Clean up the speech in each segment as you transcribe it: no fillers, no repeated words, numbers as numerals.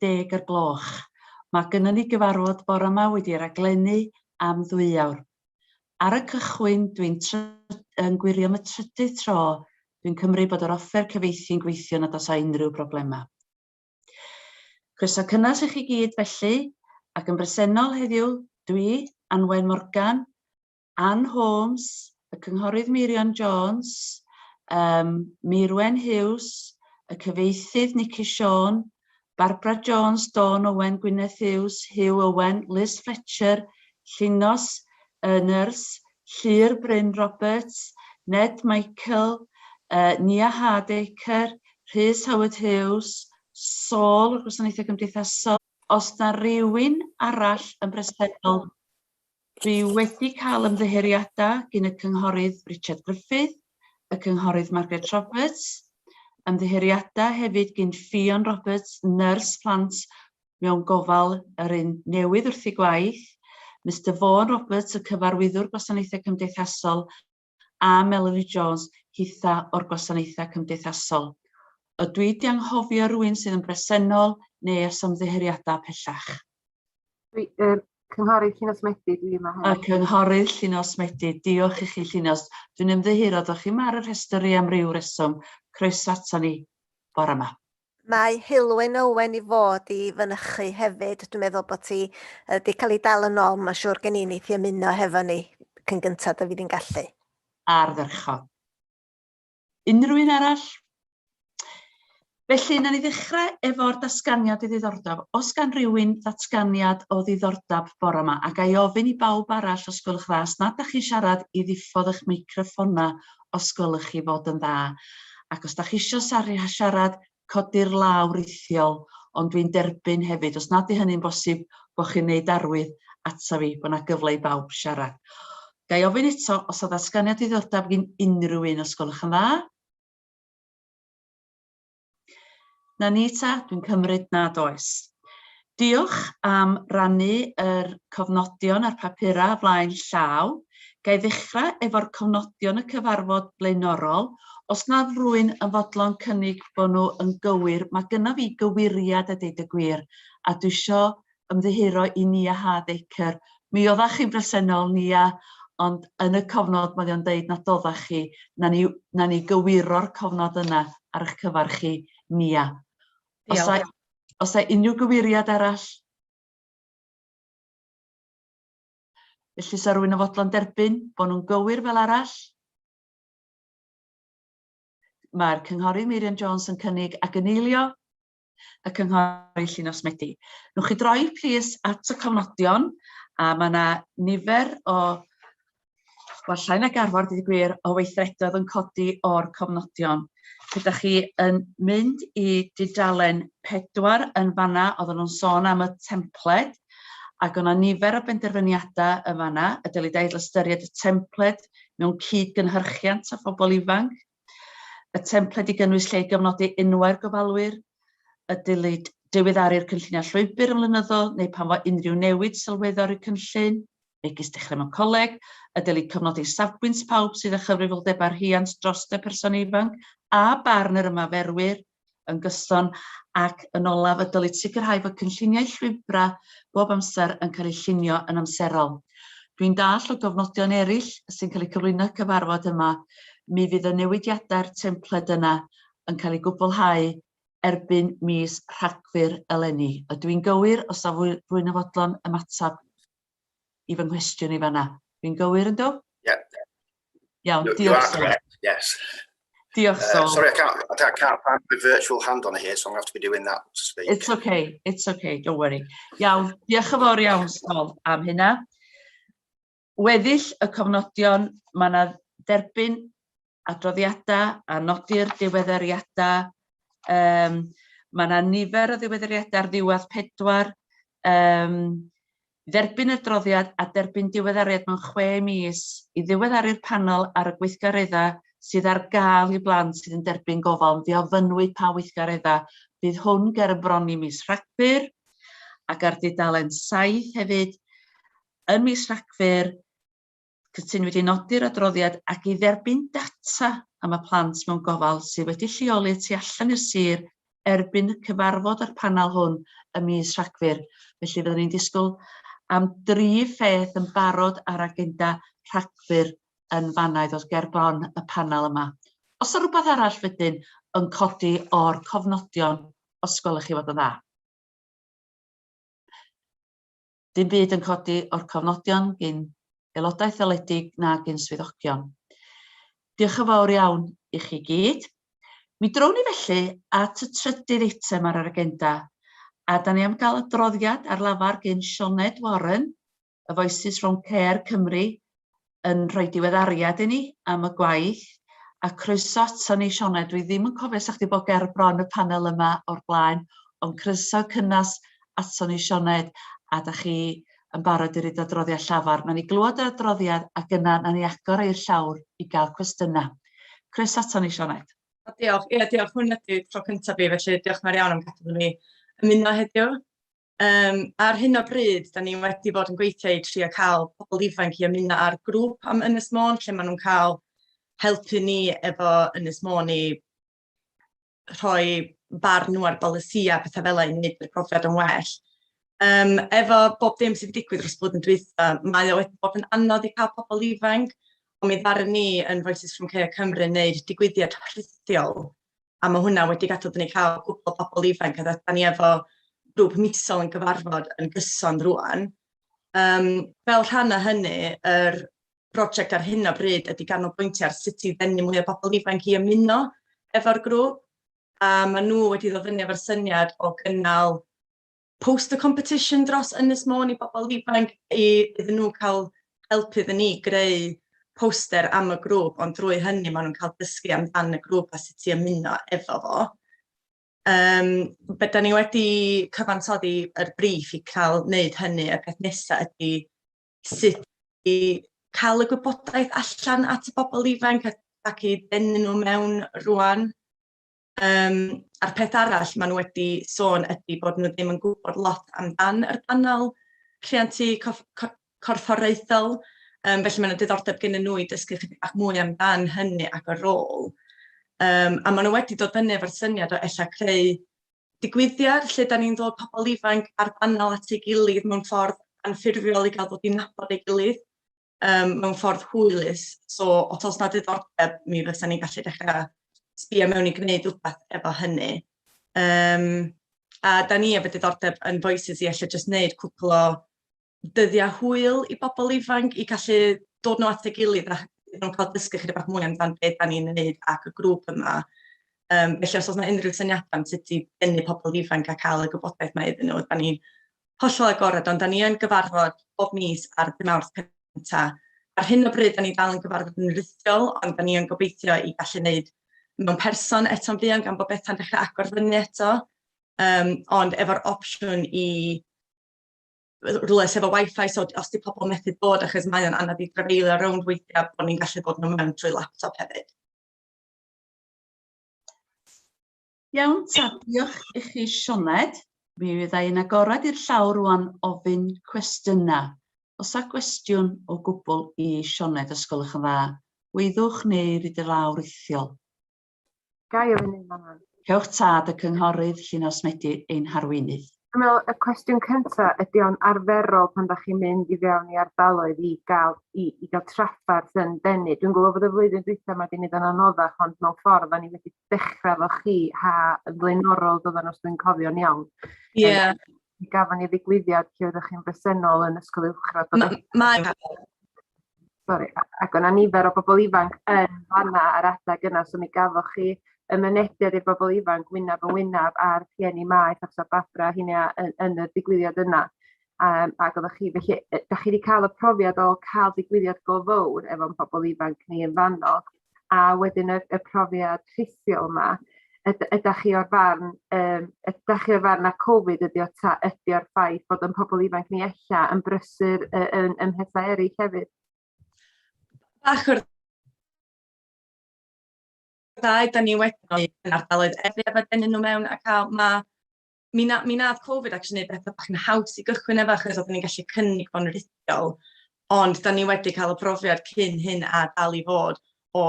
10 o'r gloch. Mae gynnon ni gyfarfod bore yma wedi raglennu am 2 awr. Ar y cychwyn, dwi'n gwirio am y trydydd tro, dwi'n cymryd bod yr offer cyfieithu'n gweithio nad oes unrhyw broblemau. Croeso cynnas i chi gyd felly, ac yn bresennol heddiw, dwi, Anwen Morgan, Ann Holmes, y cynghorydd Miriam Jones, Mirwen Hughes, y cyfieithydd Nicky Siôn, Barbara Jones, Dawn Owen, Gwyneth Hughes, Hugh Owen, Liz Fletcher, Llynos Nyrs, Llyr Bryn Roberts, Ned Michael, Nia Hardacre, Rhys Howard Hughes, Saul o'r Gwasanaethau Cymdeithasol. Os na rywun arall yn bresennol, dwi wedi cael ymddiheriadau gan y cynghorydd Richard Griffith, y cynghorydd Margaret Roberts, ymddiheriadau hefyd gan Ffion Roberts, nyrs plant mewn gofal yr un newydd wrth ei gwaith, Mr Vaughan Roberts, y cyfarwyddwr Gwasanaethau Cymdeithasol, a Melanie Jones, hitha o'r Gwasanaethau Cymdeithasol. Ydw i wedi anghofio rhywun sydd yn bresennol neu os ymddiheriadau pellach? Cynghorydd Llynos Medi, dwi yma hefyd. Y cynghorydd Llynos Medi, diolch i chi Llynos. Dwi'n ymddihiro, ddech chi mar yr rhestr i am ryw reswm. Croeso ato ni bore yma. Mae Hilwyn Owen i fod i fynychu hefyd. Dwi'n meddwl bod ti wedi cael ei dal yn ôl, mae'n siŵr gen i neith i ymuno hefo ni cyn gyntaf y fydd hi'n gallu. Ardderchog. Unrhyw un arall? Felly, na ni ddechrau efo'r datganiad i ddiddordeb. Os gan rywun ddatganiad o ddiddordeb bore yma, ac ai ofyn i bawb arall os gwelwch dda, os nad ydych chi siarad i ddiffodd eich microffona os gwelwch chi fod yn dda. Ac os ydych chi eisiau siarad, codi'r law rithiol, ond dwi'n derbyn hefyd. Os nad ydy hynny'n bosib, bod chi'n gwneud arwydd ata fi, bod yna gyfle i bawb siarad. Gai ofyn eto, os o ddatganiad i ddiddordeb gan unrhyw un os gwelwch yn dda? Na ni ta, dwi'n cymryd nad oes. Diolch am rannu yr cofnodion a'r papura flaen llaw. Gai ddechrau efo'r cofnodion y cyfarfod blaenorol. Os nad rhywun yn fodlon cynnig bod nhw yn gywir, mae gynna fi gywiriad a deud y gwir. A dwi eisiau ymddihiro i Nia Hardacre. Mi oeddach chi'n bresennol, Nia, ond yn y cofnod mae o'n deud nad oeddach chi. Na ni gywiro'r cofnod yna ar eich cyfar chi, Nia. Os ai unrhyw gywiriad arall? Felly sa rhywun yn fodlon derbyn bod nhw'n gywir fel arall? Mae'r cynghorydd Miriam Jones yn cynnig ac yn eilio y cynghorydd Llynos Medi. Nwch chi droi plîs at y cofnodion, a mae yna nifer o, wel llai nag arfer dydy gwir, o weithredoedd yn codi o'r cofnodion. Ydych chi yn mynd i dudalen 4 yn fanna, oedden nhw'n sôn am y templed, ac o'na nifer o benderfyniadau yn fanna, y dylid ei ystyried y templed mewn cydgynhyrchiant a phobl ifanc, y templed i gynnwys lle i gyfnodi unwaith gofalwyr, y dylid diweddaru'r cynlluniau llwybr ymlynyddol, neu pan fo unrhyw newid sylweddol i'r cynllun, megis dechrau mewn coleg, y dylid cyfnodi safbwynt pawb sydd â chyfrifoldebau rhiant dros y person ifanc, a barn yr ymaferwyr yn gyson, ac yn olaf y dylid sicrhau fod cynlluniau llwybra bob amser yn cael eu llunio yn amserol. Dwi'n dall o gofnodion eraill sy'n cael eu cyflwyno cyfarfod yma, mi fydd y newidiadau'r templed yna yn cael eu gwblhau erbyn mis Rhagfyr eleni. Ydw i'n gywir os a rwy'n yn fodlon ymatab i fy nghwestiwn i fanna. Dwi'n gywir yn do? Yeah. Iawn, You are correct, yes. Diolch, Saul. Sorry, I can't find my virtual hand on here, so I'm going to have to be doing that to speak. It's okay, don't worry. Iawn, diolch yn fawr iawn, Saul, am hynna. Weddill y cofnodion, mae yna derbyn adroddiadau a nodi'r diweddariadau. Mae yna nifer o ddiweddariadau ar ddiwedd 4. Derbyn y droddiad a derbyn diweddariad mewn 6 mis i ddiweddaru'r panel ar y gweithgareddau sydd ar gael i blant sydd yn derbyn gofal, di ofynwyd pa weithgareddau. Bydd hwn ger y bron i mis Rhagfyr, ac ar dudalen 7 hefyd. Yn mis Rhagfyr, cytun wedi nodi'r adroddiad ac i dderbyn data am y plant mewn gofal sydd wedi lleoli tu allan i'r sir erbyn y cyfarfod yr panel hwn ym mis Rhagfyr. Felly fyddwn ni'n disgwyl am 3 pheth yn barod ar agenda Rhagfyr yn fanaidd os ger bron y panel yma. Os yna rhywbeth arall wedyn yn codi o'r cofnodion, os gwelwch chi fod yn dda. Dim byd yn codi o'r cofnodion gyn aelodaeth ddeledig na gyn swyddogion. Diolch yn fawr iawn i chi gyd. Mi drown ni felly at y trydydd eitem ar yr agenda, a da ni am gael adroddiad ar lafar gyn Sioned Warren, y Voices from Care Cymru, yn rhoi diweddariad i ni am y gwaith, a croeso ato ni Sioned. Dwi ddim yn cofio sa'ch di bod ger bron y panel yma o'r blaen, ond croeso cynnas ato ni Sioned, a da chi yn barod i roid adroddiad llafar. Na ni glywed yr adroddiad ac yna na ni agor i'r llawr i gael cwestiynau. Croeso ato ni Sioned. Diolch, diolch. Hwn ydy tro cyntaf fi, felly diolch yn iawn am gadw ni ymuno heddiw. Ar hyn o bryd, da ni wedi bod yn gweithio i trio cael pobl ifanc i ymuno ar grŵp am Ynys Môn, lle maen nhw'n cael helpu ni efo Ynys Môn i rhoi barn nhw ar bolisia pethau fel ein wneud i'r profiad yn well. Efo bob dim sydd wedi digwydd dros blwyddyn dwytha, mae o wedi bod yn anodd i cael pobl ifanc, ond mi ddaru ni yn Voices from Care Cymru yn gwneud digwyddiad rhithiol, a mae hwnna wedi gadw ni cael gwbl pobl ifanc, a da ni efo grŵp misol yn gyfarfod yn gyson rwan. Fel rhan o hynny, yr brosiect ar hyn o bryd ydy ganolbwyntio ar sut i ddenu mwy o bobl ifanc i ymuno efo'r grŵp, a maen nhw wedi ddod fyny efo'r syniad o gynnal poster competition dros Ynys Môn i bobl ifanc iddyn nhw cael helpu iddyn ni greu poster am y grŵp, ond drwy hynny maen nhw'n cael dysgu amdan y grŵp a sut i ymuno efo fo. Da ni wedi cyfansoddi yr brief i cael wneud hynny, y peth nesaf ydy sut i cael y gwybodaeth allan at y bobl ifanc ac i denu nhw mewn rwan. A'r peth arall maen nhw wedi sôn ydy bod nhw ddim yn gwybod lot amdan yr panel Rhiantu Corfforaethol, felly maen nhw'n diddordeb gyda nhw i dysgu chydig bach mwy amdan hynny ac y rôl. A maen nhw wedi dod fyny efo'r syniad o ella creu digwyddiad lle da ni'n dod pobl ifanc ar panel at ei gilydd mewn ffordd anffurfiol i gael dod i nabod ei gilydd mewn ffordd hwylus. So, os oes na diddordeb, mi fysa ni'n gallu dechrau sbio mewn i gwneud rhywbeth efo hynny. A da ni efo diddordeb yn Voices i allu jyst wneud cwpl o dyddiau hwyl i bobl ifanc i gallu dod nhw at ei gilydd a nhw'n cael dysgu chydig bach mwy amdan beth da ni'n wneud ac y grŵp yma. Felly os oes yna unrhyw syniadau am sut i denu pobl ifanc a cael y gwybodaeth mae iddyn nhw, da ni'n hollol agored, ond da ni yn gyfarfod bob mis ar y Mawrth cyntaf. Ar hyn o bryd, da ni dal yn gyfarfod yn rhithiol, ond da ni yn gobeithio i gallu wneud mewn person eto'n fuan gan bod bethau'n dechrau agor fyny eto, ond efo'r opsiwn i rhywle efo Wi-Fi, so os di pobl methu bod achos mae o'n anodd i drafeilio rownd weithiau, bod ni'n gallu bod nhw mewn trwy laptop hefyd. Iawn, ta, diolch i chi Sioned. Mi fydda i'n agorad i'r llawr rwan ofyn cwestiynau. Os yna gwestiwn o gwbl i Sioned, os gwelwch yn dda, weiddwch neu ryd y lawr rithiol. Gai ofyn un fan. Cewch tad y cynghorydd Llunos Medi ein harweinydd. Dwi'n meddwl, y cwestiwn cyntaf ydy o'n arferol pan da chi'n mynd i fewn i ardaloedd i gael traffarth yn denu. Dwi'n gwybod bod y flwyddyn dwytha mae wedi wneud yn anoddach, ond mewn ffordd da ni wedi dechrau efo chi yn flaenorol doedden os dwi'n cofio'n iawn. Ie. I gafon ni ddigwyddiad lle oeddech chi'n bresennol yn ysgol uwchradd. Sori, ac o'na nifer o bobl ifanc yn fanna ar adag yna, so mi gafoch chi ymynediad i'r bobl ifanc wynaf yn wynaf a'r rhieni maeth ac Barbara hynny yn y digwyddiad yna. Ac oeddech chi, felly, da chi wedi cael y profiad o cael digwyddiad go fawr efo'n bobl ifanc ni yn fanno, a wedyn y profiad rhithiol yma, ydych chi o'r farn na Covid ydy'r ffaith bod yn pobl ifanc ni ella yn brysur yn mhethau eraill hefyd? Bach o'r ddau, da ni wedi yn ardaloedd efo denu nhw mewn a cael mi nath Covid ac wneud bethau bach yn haws i gychwyn efo achos oedden ni'n gallu cynnig fo'n rhithiol, ond da ni wedi cael y profiad cyn hyn a dal i fod o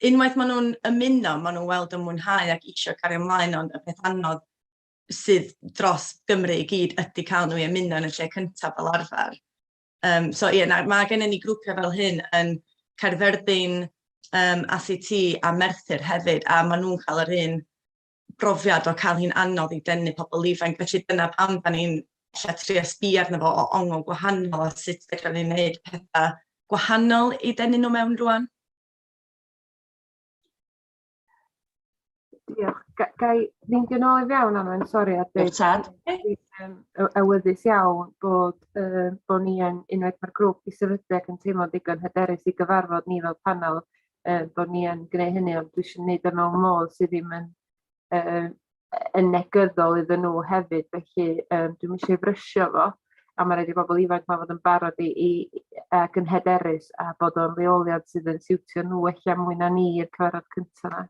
unwaith maen nhw'n ymuno, maen nhw'n weld yn mwynhau ac eisiau cario ymlaen, ond y peth anodd sydd dros Gymru i gyd ydy cael nhw i ymuno yn y lle cyntaf fel arfer. So ie, mae gennym ni grwpiau fel hyn yn Caerfyrddin, ACT a Merthyr hefyd, a maen nhw'n cael yr un brofiad o cael hi'n anodd i denu pobl ifanc. Felly dyna pam da ni'n lle trio sbio arno fo o ongl gwahanol a sut ydyn ni'n gwneud pethau gwahanol i denu nhw mewn rwan. Diolch. Gai ddeindio nôl i fewn Anwen, sori a dweud. Tad. Awyddus iawn bod ni yn unwaith mae'r grŵp i sefydliad yn teimlo digon hyderus i gyfarfod ni fel panel, bod ni yn gwneud hynny, ond dwi eisiau gwneud y mewn modd sydd ddim yn negyddol iddyn nhw hefyd, felly dwi'n eisiau frysio fo, a mae rhaid i bobl ifanc mae fod yn barod ac yn hyderus a bod o'n leoliad sydd yn siwtio nhw eich mwy na ni i'r cyfarfod cyntaf yna.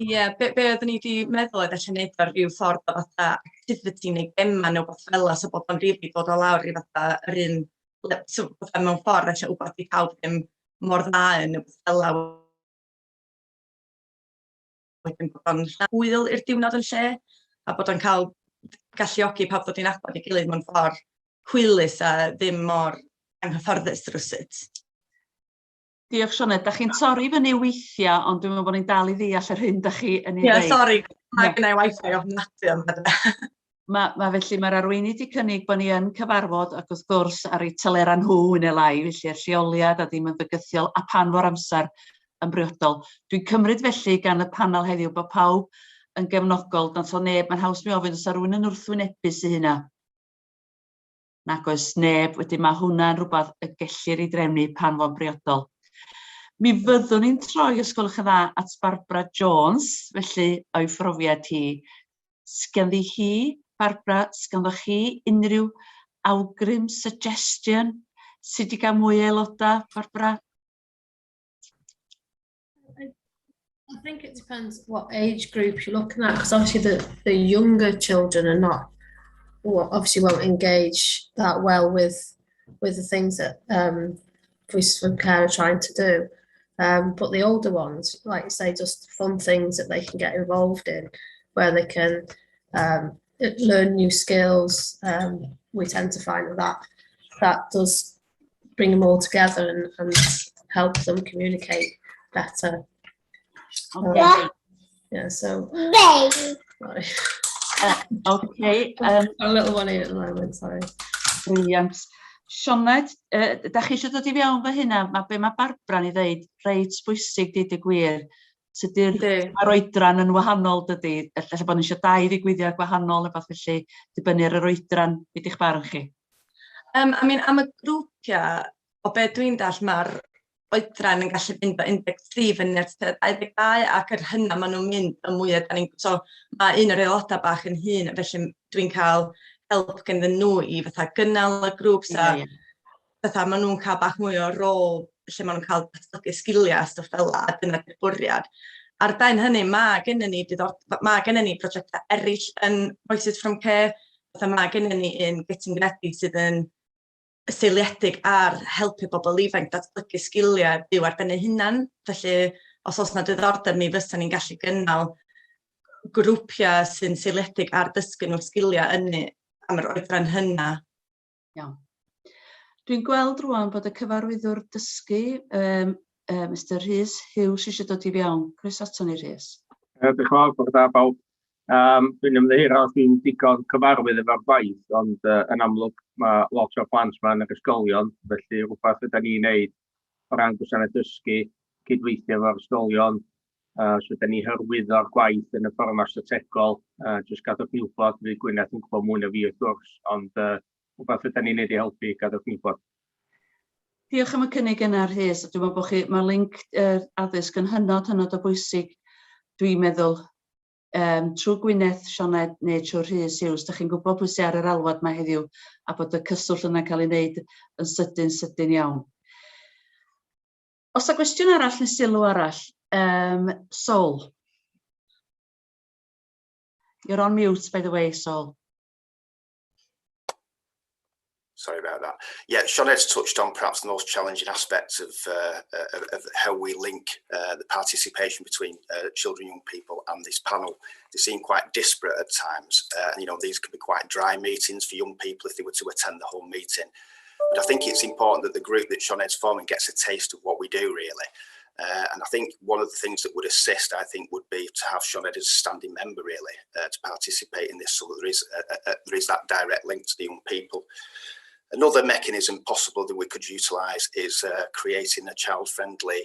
Ie, be oeddwn ni wedi meddwl oedd eisiau gwneud o'r rhyw ffordd o fatha activity neu gemma neu beth fel so bod o'n rili dod o lawr i fatha yr un, mewn ffordd eisiau wbeth i pawb ddim mor dda yn y beth fel lawr. Wedyn bod o'n hwyl i'r diwrnod yn lle, a bod o'n cael galluogi pawb ddod i'n nabod i gilydd mewn ffordd hwylus a ddim mor anghyfforddus rwsut. Diolch Sioned, da chi'n torri fyny weithiau, ond dwi'n meddwl bod ni'n dal i ddeall yr hyn da chi yn ei Ie, ddeud. sori, mae gennau wifi ofnadwy am hynny. Felly mae'r arweinydd wedi cynnig bod ni yn cyfarfod ac wrth gwrs ar eu telera nhw yn y lai, felly yr lleoliad a ddim yn fygythiol a pan fo'r amser yn briodol. Dwi'n cymryd felly gan y panel heddiw bod pawb yn gefnogol, dan so neb, mae'n haws mi ofyn os rhywun yn wrthwynebu sy hynna. Nag oes neb, wedyn mae hwnna'n rhywbeth y gellir ei drefnu pan fo'n briodol. Mi fyddwn ni'n troi, os gwelwch yn dda, at Barbara Jones, felly o'i phrofiad hi. Sgenddi hi, Barbara, sgenddo chi unrhyw awgrym, suggestion? Sut i gael mwy aelodau, Barbara? I think it depends what age group you're looking at, because obviously the younger children are not, obviously won't engage that well with the things that Voices from Care are trying to do. But the older ones, like you say, just fun things that they can get involved in, where they can learn new skills. We tend to find that does bring them all together and help them communicate better. Okay. Yeah, so. Sorry. Okay. A little one here at the moment, sorry. Brilliant. Sioned, da chi eisiau dod i fewn fy hynna, be mae Barbara'n i ddeud, reit bwysig dyd y gwir, sydd mae'r oedran yn wahanol dydy, efallai bod ni eisiau dau ddigwyddiad gwahanol, efallai felly dibynnu ar yr oedran, beth i'ch barn chi? Am y grwpiau, o be dwi'n dall, mae'r oedran yn gallu mynd o 13 fyny at 22 ac yr hynna maen nhw'n mynd y mwyaf. So mae un o'r aelodau bach yn hyn, felly dwi'n cael help gyda nhw i fatha gynnal y grŵp, fatha maen nhw'n cael bach mwy o rôl, lle maen nhw'n cael datblygu sgiliau a stwff fel a dyna di'r bwriad. Ar ben hynny, mae gennym ni prosiectau eraill yn Voices from Care, fatha mae gennym ni un Getting Ready sydd yn seiliedig ar helpu bobl ifanc datblygu sgiliau byw ar ben eu hunan. Felly, os oes yna diddordeb mi fysa ni'n gallu gynnal grwpiau sy'n seiliedig ar dysgu nhw sgiliau yna am yr oedran hynna. Iawn. Dwi'n gweld rwan bod y cyfarwyddwr dysgu, Mr Rhys Hughes, eisiau dod i fewn. Croeso ato ni, Rhys. Diolch yn fawr, bod da bawb. Dwi'n ymddeir os dwi'n digon cyfarwydd efo'r gwaith, ond yn amlwg mae lot o plant yn yr ysgolion, felly rhywbeth ydym ni'n gwneud o ran gwasanaeth dysgu, cydweithio efo'r ysgolion, so ydym ni hyrwyddo'r gwaith yn y fforwm strategol, jyst gadwch ni wybod, fi Gwyneth yn gwybod mwy na fi wrth gwrs, ond rhywbeth ydym ni'n gwneud i helpu, gadwch ni wybod. Diolch am y cynnig yna, Rhys. Dwi'n meddwl bod mae'r link addysg yn hynod o bwysig, dwi'n meddwl, trwy Gwyneth, Sioned neu trwy Rhys Hughes, da chi'n gwybod pwy sy'n ar yr alwad mae heddiw a bod y cyswllt yna'n cael ei wneud yn sydyn iawn. Os y gwestiwn arall neu sylw arall, Sol. You're on mute, by the way, Sol. Sorry about that. Yeah, Sianed's touched on perhaps the most challenging aspects of how we link the participation between children and young people and this panel. They seem quite disparate at times. You know, these can be quite dry meetings for young people if they were to attend the whole meeting. But I think it's important that the group that Sianed's forming gets a taste of what we do, really. And I think one of the things that would assist, I think, would be to have Sianed as a standing member, really, to participate in this, so that there is that direct link to the young people. Another mechanism possible that we could utilise is creating a child-friendly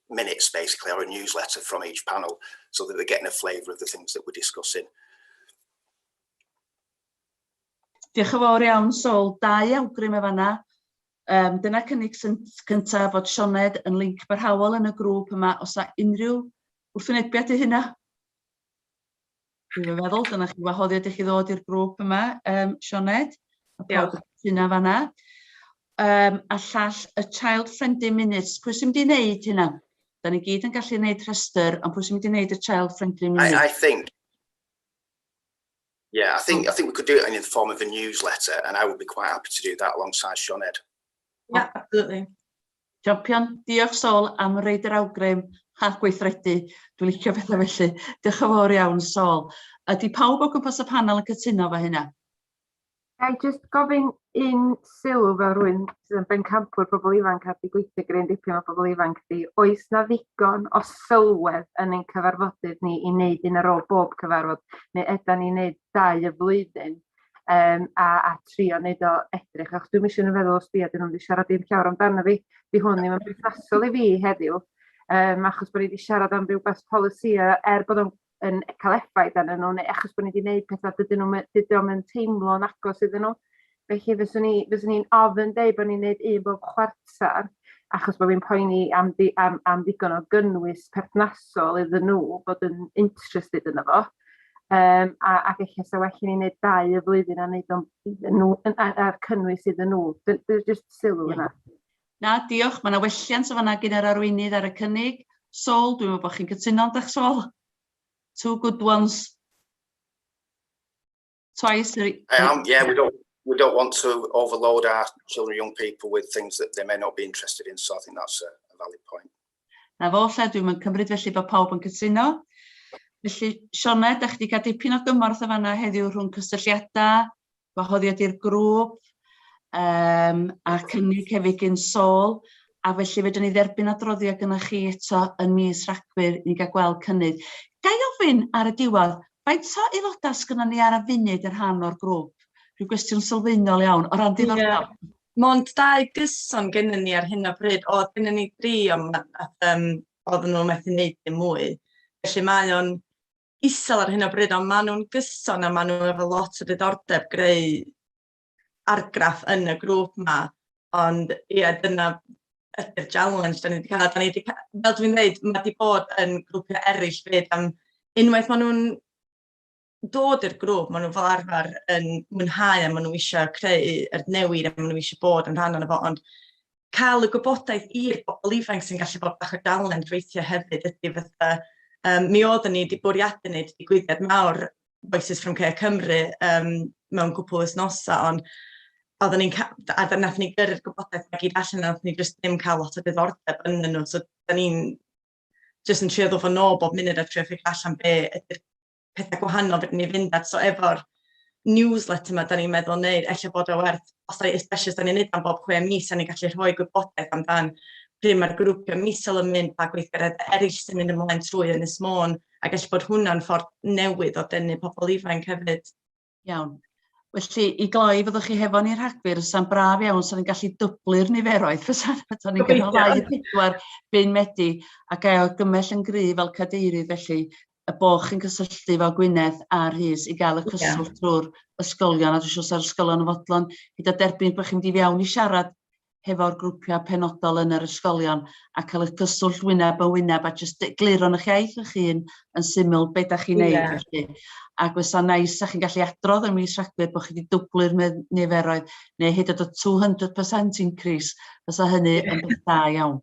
minutes, basically, or a newsletter from each panel, so that they're getting a flavour of the things that we're discussing. Diolch yn fawr iawn, Sol. Dau awgrym y fanna. Dyna cynnig cyntaf fod Sianed yn linc barhaol yn y grŵp yma. Os yna unrhyw wrthwynebiad i hynna? Dwi'n meddwl, dyna chi wahoddiad i chi ddod i'r grŵp yma, Sianed. Diolch. Hynna fanna. A llall y child-friendly minutes. Pwy sy'n mynd i wneud hynna? Da ni gyd yn gallu wneud rhestr, ond pwy sy'n mynd i wneud y child-friendly minutes? I think we could do it in the form of a newsletter, and I would be quite happy to do that alongside Sianed. Yeah, absolutely. Champion, diolch Sol am reid yr awgrym a gweithredu. Dwi'n licio bethau felly. Diolch yn fawr iawn, Sol. Ydy pawb o gwmpas y panel yn cytuno fo hynna? Gai jyst gofyn un sylw fel rhywun sydd yn bencampwr pobl ifanc a di gweithio greu'n dipyn o pobl ifanc di. Oes na ddigon o sylwedd yn ein cyfarfodydd ni i wneud un ar ôl bob cyfarfod, neu ydan ni'n wneud 2 y flwyddyn a trio wneud o edrych. Ach, dwi'n eisiau yn feddwl o sbio, dyn nhw'n di siarad i'n llawr amdano fi. Di hwn ddim yn berthnasol i fi heddiw, achos bod ni wedi siarad am rhywbeth polisia bod yn cael effaith arnyn nhw, neu achos bod ni wedi gwneud pethau dydyn nhw'n teimlo'n agos iddyn nhw. Felly fyswn ni'n ofyn dweud bod ni'n gwneud un bob chwarter, achos bod fi'n poeni am ddigon o gynnwys perthnasol iddyn nhw bod yn interested yno fo. Ac eich sa well ni'n gwneud 2 y flwyddyn a wneud ar cynnwys iddyn nhw. Dwi'n just sylw yna. Na, diolch. Mae yna welliant o fanna gen yr arweinydd ar y cynnig. Sol, dwi'n meddwl bod chi'n cytuno, dach Sol? 2 good ones. Twice. Yeah, we don't want to overload our children and young people with things that they may not be interested in, so I think that's a valid point. Na fo lle, dwi'n cymryd felly bod pawb yn cytuno. Felly, Sianed, da chi wedi cael dipyn o gymorth o fanna heddiw rhwng cysylltiadau, wahoddiad i'r grŵp, a cynnig hefyd gyn Sol, a felly fedrwn ni dderbyn adroddiad gyda chi eto yn mis Rhagfyr i gael gweld cynnydd. Gai ofyn ar y diwedd, faint o aelodau sgynnon ni ar y funud yn rhan o'r grŵp? Rhyw gwestiwn sylfaenol iawn, o ran diddordeb. Mond 2 gyson gennyn ni ar hyn o bryd, oedd gennyn ni 3 oedden nhw'n methu wneud dim mwy. Felly mae o'n isel ar hyn o bryd, ond maen nhw'n gyson a maen nhw efo lot o diddordeb greu argraff yn y grŵp yma. Ond ie, dyna ydy'r challenge da ni wedi cael. Fel dwi'n dweud, mae wedi bod yn grwpiau eraill fyd am unwaith maen nhw'n dod i'r grŵp, maen nhw fel arfer yn mwynhau a maen nhw eisiau creu yr newid a maen nhw eisiau bod yn rhan o'n efo, ond cael y gwybodaeth i'r bobl ifanc sy'n gallu bod bach o dalent weithio hefyd ydy fatha. Mi oedden ni wedi bwriadu wneud digwyddiad mawr Voices from Care Cymru mewn cwpl wythnosau, ond oedden ni'n nath ni gyrru'r gwybodaeth mae gyd allan, nath ni just ddim cael lot o diddordeb yn nhw, so da ni'n just yn trio ddod o'n ôl bob munud a trio ffigro allan be ydy'r pethau gwahanol fydden ni fynd at. So efo'r newsletter yma, da ni'n meddwl wneud, eich bod o werth, especially os da ni'n neud am bob 6 mis, a ni'n gallu rhoi gwybodaeth amdan pryd mae'r grwpio misol yn mynd a gweithgared eraill sy'n mynd ymlaen trwy Ynys Môn, a gallu bod hwnna'n ffordd newydd o denu pobl ifanc hefyd. Iawn. Felly, i gloi, fyddwch chi hefo ni'r Rhagfyr, sa'n braf iawn, sa'n ni'n gallu dyblu'r niferoedd, fysa'n ni'n gynnal 2-4 byn Medi, ac o gymell yn gryf fel cadeirydd, felly, y boch chi'n cysylltu fel Gwynedd a Rhys i gael y cyswllt drwy'r ysgolion, a dwi'n siŵr sa'r ysgolion yn fodlon, gyda derbyn bod chi'n mynd i fewn i siarad hefo'r grwpiau penodol yn yr ysgolion, a cael y cyswllt wyneb yn wyneb, a jyst gluro'n eich iaith eich hun yn syml beth da chi'n neud. Felly. Ac fysa nais a chi'n gallu adrodd yn mis Rhagfyr bod chi wedi dwblu'r niferoedd, neu hyd at y 200% increase, fysa hynny yn beth da iawn.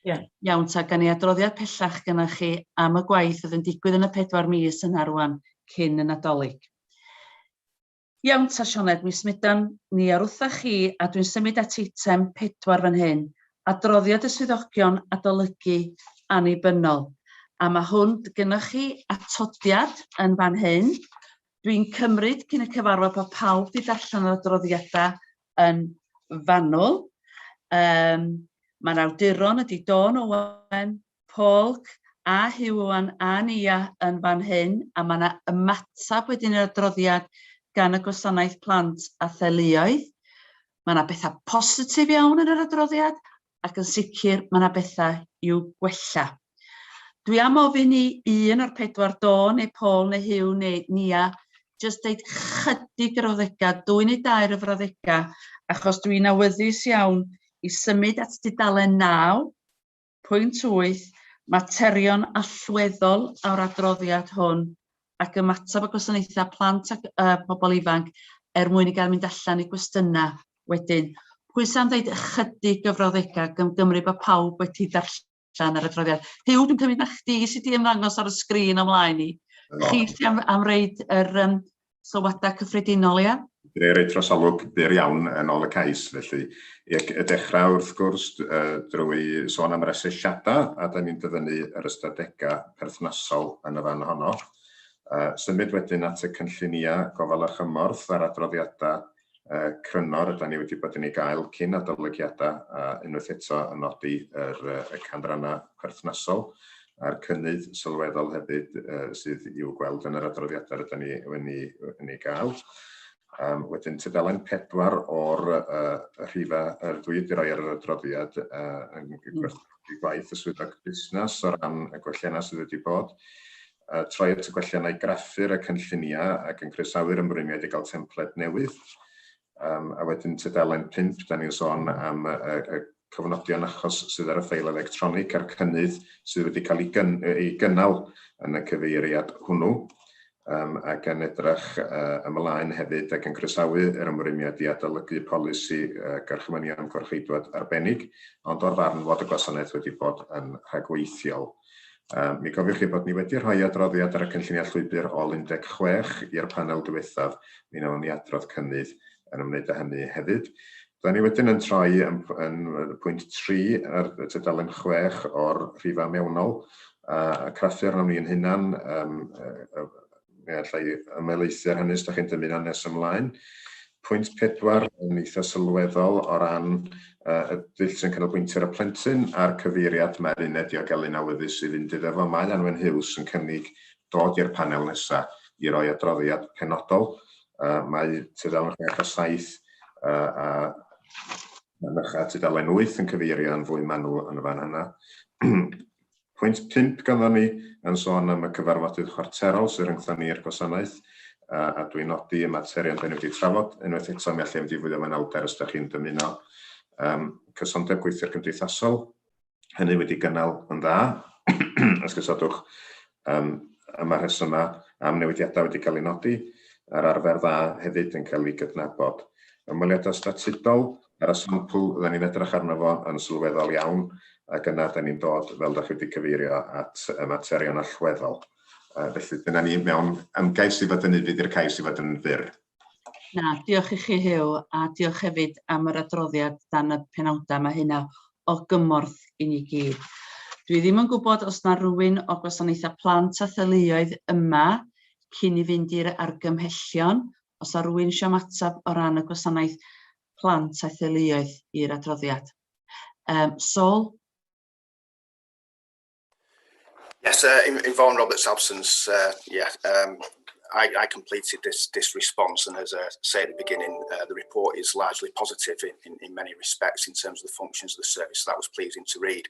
Iawn, ta gan i adroddiad pellach gyda chi am y gwaith oedd yn digwydd yn y 4 mis yna rwan cyn y Nadolig. Iawn ta Sioned, mi smudan ni ar wrthach chi a dwi'n symud at eitem 4 fan hyn. Adroddiad y swyddogion adolygu annibynnol. A mae hwn gynnwch chi atodiad yn fan hyn. Dwi'n cymryd cyn y cyfarfod bod pawb wedi darllen yr adroddiadau yn fanwl. Mae'r awduron ydy Dawn Owen, Paul a Hywwan a Nia yn fan hyn, a mae yna ymatab wedyn yr adroddiad gan y Gwasanaeth Plant a Theuluoedd. Mae yna bethau positif iawn yn yr adroddiad, ac yn sicr mae yna bethau i'w gwella. Dwi am ofyn i un o'r 4, Dawn neu Paul neu Hyw neu Nia, jyst deud chydig yr frawddegau, 2 neu 2 y frawddegau, achos dwi'n awyddus iawn i symud at dudalen 9, pwynt 8, materion allweddol o'r adroddiad hwn, ac ymatab y gwasanaethau plant ac pobl ifanc mwyn i gael mynd allan i gwestiynau wedyn. Pwy sa'n dweud ychydig o frawddegau gymryd bod pawb wedi darllen ar y adroddiad. Hyw, dwi'n cymryd na chdi sydd wedi ymddangos ar y sgrin ymlaen i. Chi sydd am reid yr sylwadau cyffredinol, ia? Dwi'n rhaid trosolwg byr iawn yn ôl y cais, felly i dechrau wrth gwrs drwy sôn am yr asesiadau, a da ni'n dyfynnu yr ystadegau perthnasol yn y fan honno. Symud wedyn at y cynllunia gofal a chymorth ar adroddiadau crynor ydym ni wedi bod yn ei gael cyn adolygiadau, a unwaith eto yn nodi y canrannau perthnasol a'r cynnydd sylweddol hefyd sydd i'w gweld yn yr adroddiadau ydym ni wedi gael. Wedyn tudalen 4 o'r rhifau dwi wedi rhoi ar yr adroddiad yn gwerthu gwaith y swyddog busnes o ran y gwelliannau sydd wedi bod. Troi at y gwelliannau graffur y cynllunia ac yn croesawu'r ymrwymiad i gael templed newydd. A wedyn tudalen 5, da ni'n sôn am y cyfnodion achos sydd ar y ffeil electronig a'r cynnydd sydd wedi cael ei gynnal yn y cyfeiriad hwnnw. Ac yn edrych ymlaen hefyd ac yn croesawu yr ymrwymiad i adolygu polisi garchmynion gwarcheidwad arbennig, ond o'r farn fod y gwasanaeth wedi bod yn rhagweithiol. Mi gofiwch chi bod ni wedi rhoi adroddiad ar y cynlluniau llwybr ol 16 i'r panel diwethaf. Mi wnawn ni adrodd cynnydd yn ymwneud â hynny hefyd. Da ni wedyn yn troi yn pwynt 3 ar tudalen 6 o'r rhifau mewnol. A craffu arno ni yn hunan, mi allai ymelaethu ar hynny os da chi'n dymuno nes ymlaen. Pwynt 4 yn eitha sylweddol o ran y dull sy'n canolbwyntio ar y plentyn a'r cyfeiriad mae'r uned diogelyn awyddus sydd yn fynd iddo fo. Mae Anwen Hughes yn cynnig dod i'r panel nesaf i roi adroddiad penodol. Mae tudalen 6 a 7 a tudalen 8 yn cyfeirio yn fwy manwl yn y fan yna. Pwynt 5 ganddo ni yn sôn am y cyfarfodydd chwarterol sy'n rhyngthon ni'r gwasanaeth, a dwi'n nodi y materion da ni wedi trafod. Unwaith eto mi allai mynd i fwy o fanylder os da chi'n dymuno. Cysondeb gweithio'r cymdeithasol, hynny wedi gynnal yn dda. Os gysodwch, yma rhesymau am newidiadau wedi cael ei nodi, a'r arfer dda hefyd yn cael ei gydnabod. Ymweliadau statudol, ar y sampl da ni'n edrych arno fo yn sylweddol iawn, ac yna da ni'n dod, fel da chi wedi cyfeirio, at y materion allweddol. Felly, dyna ni mewn ymgais i fod yn fydd i'r cais i fod yn fyr. Na, diolch i chi Hyw, a diolch hefyd am yr adroddiad dan y penawdau. Mae hynna o gymorth i ni gyd. Dwi ddim yn gwybod os yna rhywun o gwasanaethau plant a theuluoedd yma cyn i fynd i'r argymhellion, os yna rhywun eisiau ymatab o ran y gwasanaeth plant a theuluoedd i'r adroddiad. Sol? Yes, in Vaughan Roberts' absence, I completed this response, and as I said at the beginning, the report is largely positive in many respects in terms of the functions of the service. So that was pleasing to read.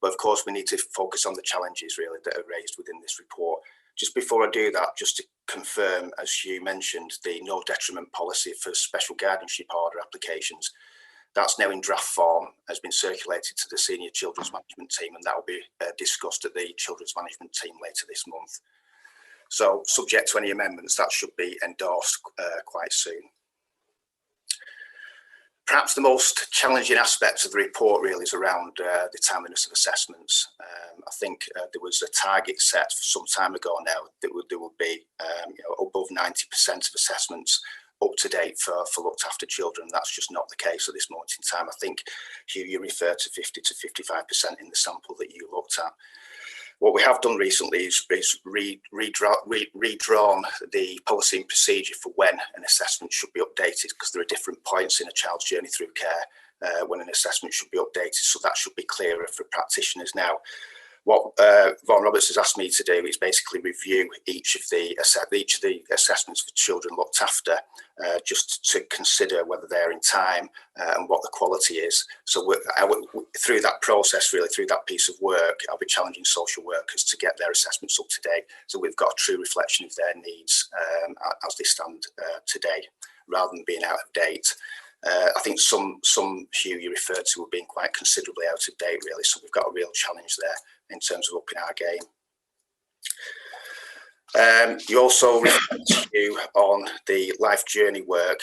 But of course, we need to focus on the challenges really that are raised within this report. Just before I do that, just to confirm, as you mentioned, the no detriment policy for special guardianship order applications. That's now in draft form, has been circulated to the senior children's management team, and that will be discussed at the children's management team later this month. So, subject to any amendments, that should be endorsed quite soon. Perhaps the most challenging aspect of the report really is around the timeliness of assessments. I think there was a target set some time ago now that there would be above 90% of assessments up to date for looked after children. That's just not the case at this moment in time. I think, Hugh, you refer to 50 to 55% in the sample that you looked at. What we have done recently is redrawn the policy and procedure for when an assessment should be updated, because there are different points in a child's journey through care when an assessment should be updated. So that should be clearer for practitioners now. What Vaughan Roberts has asked me to do is basically review each of the assessments for children looked after, just to consider whether they're in time and what the quality is. So through that process, really, through that piece of work, I'll be challenging social workers to get their assessments up to date, so we've got a true reflection of their needs as they stand today, rather than being out of date. I think some Hugh you referred to have been quite considerably out of date, really, so we've got a real challenge there in terms of upping our game. You also referred to on the life journey work.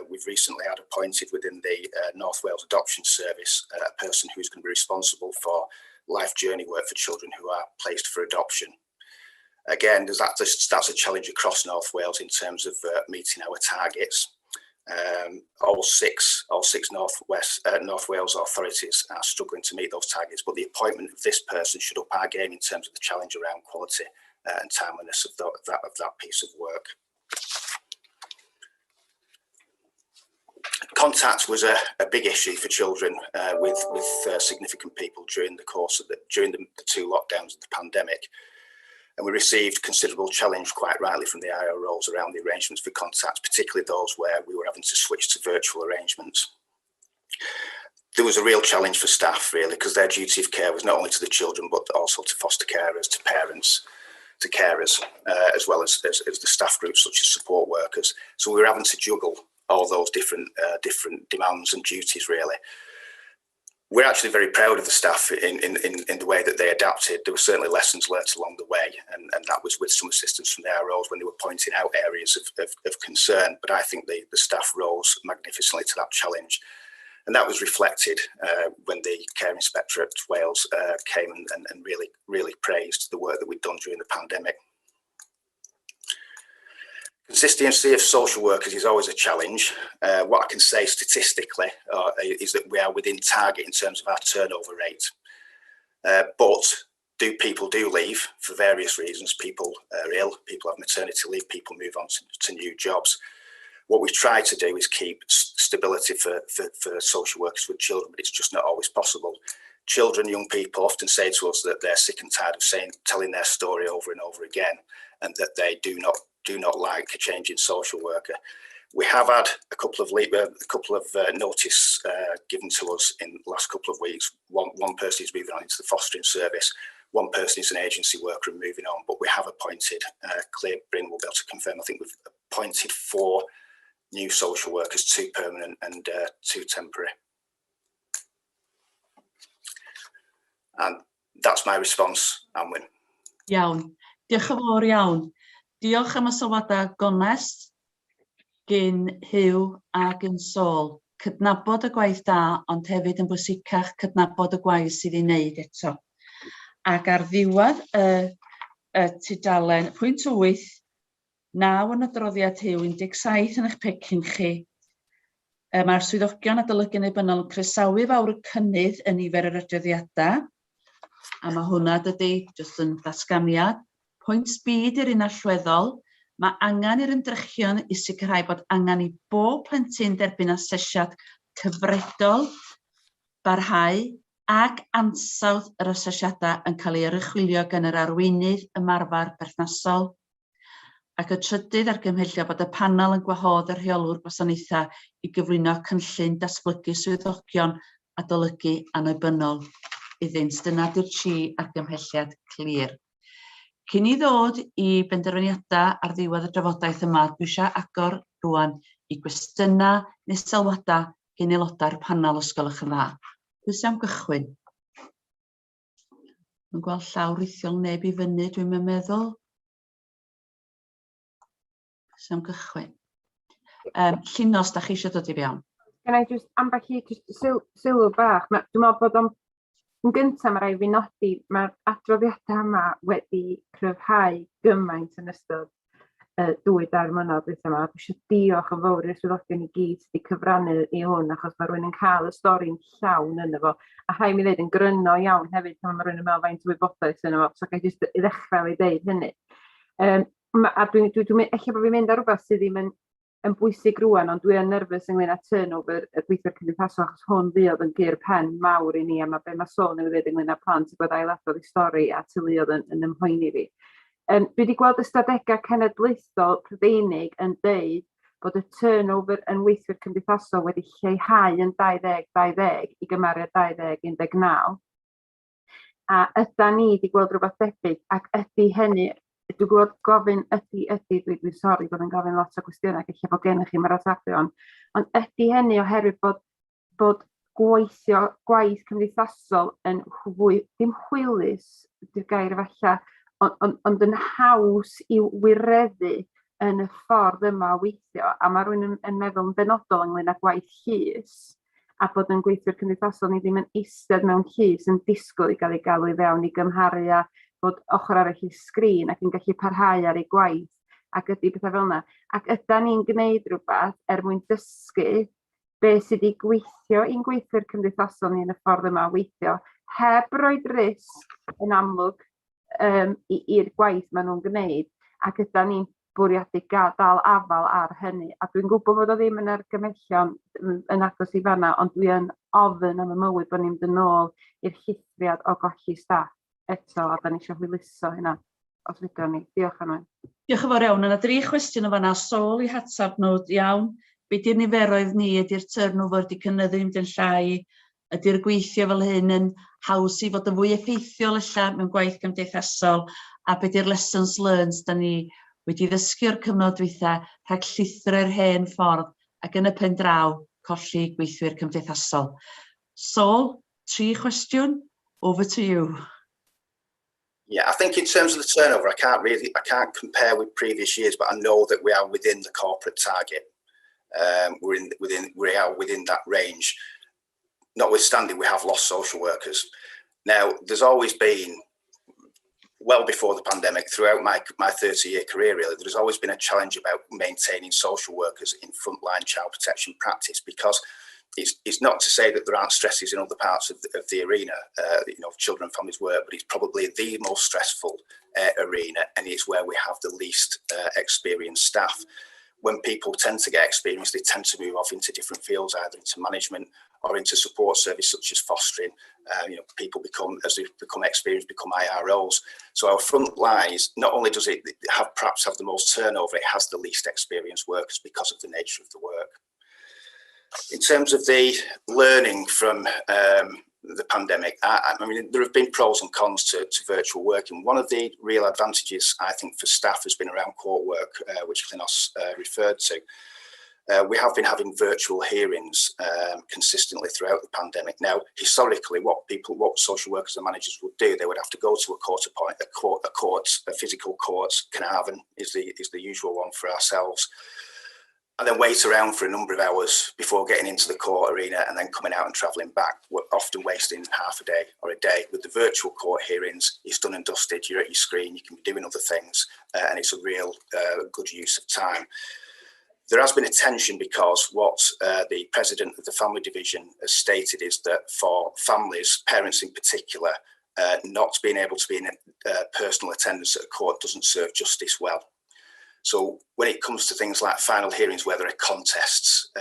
We've recently had appointed within the North Wales Adoption Service a person who's going to be responsible for life journey work for children who are placed for adoption. Again, that's a challenge across North Wales in terms of meeting our targets. All six North Wales authorities are struggling to meet those targets, but the appointment of this person should up our game in terms of the challenge around quality and timeliness of that piece of work. Contact was a big issue for children with significant people during the course of the 2 lockdowns of the pandemic. And we received considerable challenge, quite rightly, from the IROs around the arrangements for contacts, particularly those where we were having to switch to virtual arrangements. There was a real challenge for staff, really, because their duty of care was not only to the children, but also to foster carers, to parents, to carers, as well as the staff groups such as support workers. So we were having to juggle all those different demands and duties, really. We're actually very proud of the staff in the way that they adapted. There were certainly lessons learnt along the way, and that was with some assistance from the IROs when they were pointing out areas of concern. But I think the staff rose magnificently to that challenge. And that was reflected when the Care Inspectorate Wales came and really praised the work that we'd done during the pandemic. Consistency of social workers is always a challenge. What I can say statistically is that we are within target in terms of our turnover rate. But people do leave for various reasons. People are ill, people have maternity leave, people move on to new jobs. What we try to do is keep stability for social workers with children, but it's just not always possible. Children, young people often say to us that they're sick and tired of telling their story over and over again, and that they do not like a change in social worker. We have had a couple of notice given to us in the last couple of weeks. One person is moving on into the fostering service. One person is an agency worker and moving on. But we have appointed, Claire Bryn will be able to confirm, I think we've appointed 4 new social workers, 2 permanent and 2 temporary. And that's my response, Anwyn. Iawn. Diolch yn fawr iawn. Diolch am y sylwadau gonest gyn Hugh a gyn Sol. Cydnabod y gwaith da, ond hefyd yn bwysicach cydnabod y gwaith sydd i wneud eto. Ac ar ddiwedd y tudalen pwynt 8, 9 yn y droddiad Hugh, 17 yn eich pecyn chi. Mae'r swyddogion adolygu annibynnol yn croesawu fawr y cynnydd yn nifer yr adroddiadau. A mae hwnna dydy jyst yn datganiad. Pwynt B di'r un allweddol, mae angen i'r ymdrechion i sicrhau bod angen i bob plentyn derbyn asesiad cyfredol, barhau ac ansawdd yr asesiadau yn cael ei oruchwylio gan yr arweinydd ymarfer berthnasol. Ac y trydydd argymhelliad bod y panel yn gwahodd y rheolwr gwasanaethau i gyflwyno cynllun datblygu swyddogion adolygu annibynnol iddynt. Dyna di'r tri argymhelliad clir. Cyn i ddod i benderfyniadau ar ddiwedd y drafodaeth yma, dwi eisiau agor rwan i gwestiynau neu sylwadau gan aelodau'r panel os gwelwch yn dda. Pwy sy'n am gychwyn? Yn gweld llaw rithiol neb i fyny, dwi'n meddwl. Pwy sy'n am gychwyn? Llynos, da chi eisiau dod i fewn? Gan I just ambell i sylw bach. Dwi'n meddwl bod o'n yn gyntaf mae rai fi nodi, mae'r adroddiadau yma wedi cryfhau gymaint yn ystod 2-3 mlynedd weithio yma. Dwi eisiau diolch yn fawr i'r swyddogion i gyd wedi cyfrannu i hwn, achos mae rhywun yn cael y stori'n llawn yna fo. A rhaid mi ddweud yn gryno iawn hefyd pan mae rhywun yn meddwl faint o wybodaeth yna fo. So gai jyst i ddechrau i ddeud hynny. A eich bod fi'n mynd ar rhywbeth sydd ddim yn bwysig rwan, ond dwi yn nerfus ynglyn â turnover y gweithwyr cymdeithasol, achos hwn fuodd yn gyr pen mawr i ni, a mae be mae sôn yn dweud ynglyn â plant i bod ailadrodd i stori a teuluodd yn ymhoeni fi. Dwi wedi gweld ystadegau cenedlaethol Prydeinig yn deud bod y turnover yn weithwyr cymdeithasol wedi lleihau yn 2020 i gymharu 2019. A yda ni wedi gweld rhywbeth debyg, ac ydy hynny, dwi'n gwybod gofyn dwi'n sori bod yn gofyn lot o gwestiynau, eich bod gennych chi mae'r atafion, ond ydy hynny oherwydd bod gwaith cymdeithasol yn dim hwylus, di'r gair efalla, ond yn haws i wireddu yn y ffordd yma o weithio, a mae rhywun yn meddwl yn benodol ynglyn â gwaith llys, a bod yn gweithwyr cymdeithasol ni ddim yn eistedd mewn llys yn disgwyl i gael ei galw i fewn i gymharu a bod ochr arall i sgrin ac yn gallu parhau ar ei gwaith ac ydy bethau fel yna. Ac ydyn ni'n gwneud rhywbeth mwyn dysgu beth sydd wedi gweithio i'n gweithwyr cymdeithasol ni yn y ffordd yma o weithio, heb roed risg yn amlwg i'r gwaith maen nhw'n gwneud, ac ydyn ni'n bwriadu dal afal ar hynny. A dwi'n gwybod bod o ddim yn argymellion yn agos i fanna, ond dwi'n ofyn am y mywyd bod ni'n mynd yn ôl i'r llithriad o golli staff eto, a da ni eisiau hwyluso hynna, os fydden ni. Diolch am hynny. Diolch yn fawr iawn. Yna 3 cwestiwn o fanna, Sol i hatab nhw, iawn. Be di'r niferoedd ni, ydy'r turnover wedi cynyddu mynd yn llai, ydy'r gweithio fel hyn yn haws i fod yn fwy effeithiol illa mewn gwaith cymdeithasol, a be di'r lessons learned da ni wedi ddysgu'r cyfnod dwytha rhag llithro'r hen ffordd ac yn y pen draw colli gweithwyr cymdeithasol. Sol, 3 cwestiwn, over to you. Yeah, I think in terms of the turnover, I can't compare with previous years, but I know that we are within the corporate target. We are within that range. Notwithstanding, we have lost social workers. Now, there's always been, well before the pandemic, throughout my 30-year career, really, there's always been a challenge about maintaining social workers in frontline child protection practice, because it's not to say that there aren't stresses in other parts of the arena, children and families work, but it's probably the most stressful arena, and it's where we have the least experienced staff. When people tend to get experience, they tend to move off into different fields, either into management or into support service such as fostering. People as they become experienced, become IROs. So our front lines, not only does it perhaps have the most turnover, it has the least experienced workers because of the nature of the work. In terms of the learning from the pandemic, I mean, there have been pros and cons to virtual working. One of the real advantages, I think, for staff has been around court work, which Klinos referred to. We have been having virtual hearings consistently throughout the pandemic. Now, historically, what social workers and managers would do, they would have to go to a physical court. Carnarvon is the usual one for ourselves, and then wait around for a number of hours before getting into the court arena and then coming out and travelling back, often wasting half a day or a day. With the virtual court hearings, it's done and dusted, you're at your screen, you can be doing other things, and it's a real good use of time. There has been a tension because what the president of the family division has stated is that for families, parents in particular, not being able to be in personal attendance at a court doesn't serve justice well. So when it comes to things like final hearings where there are contests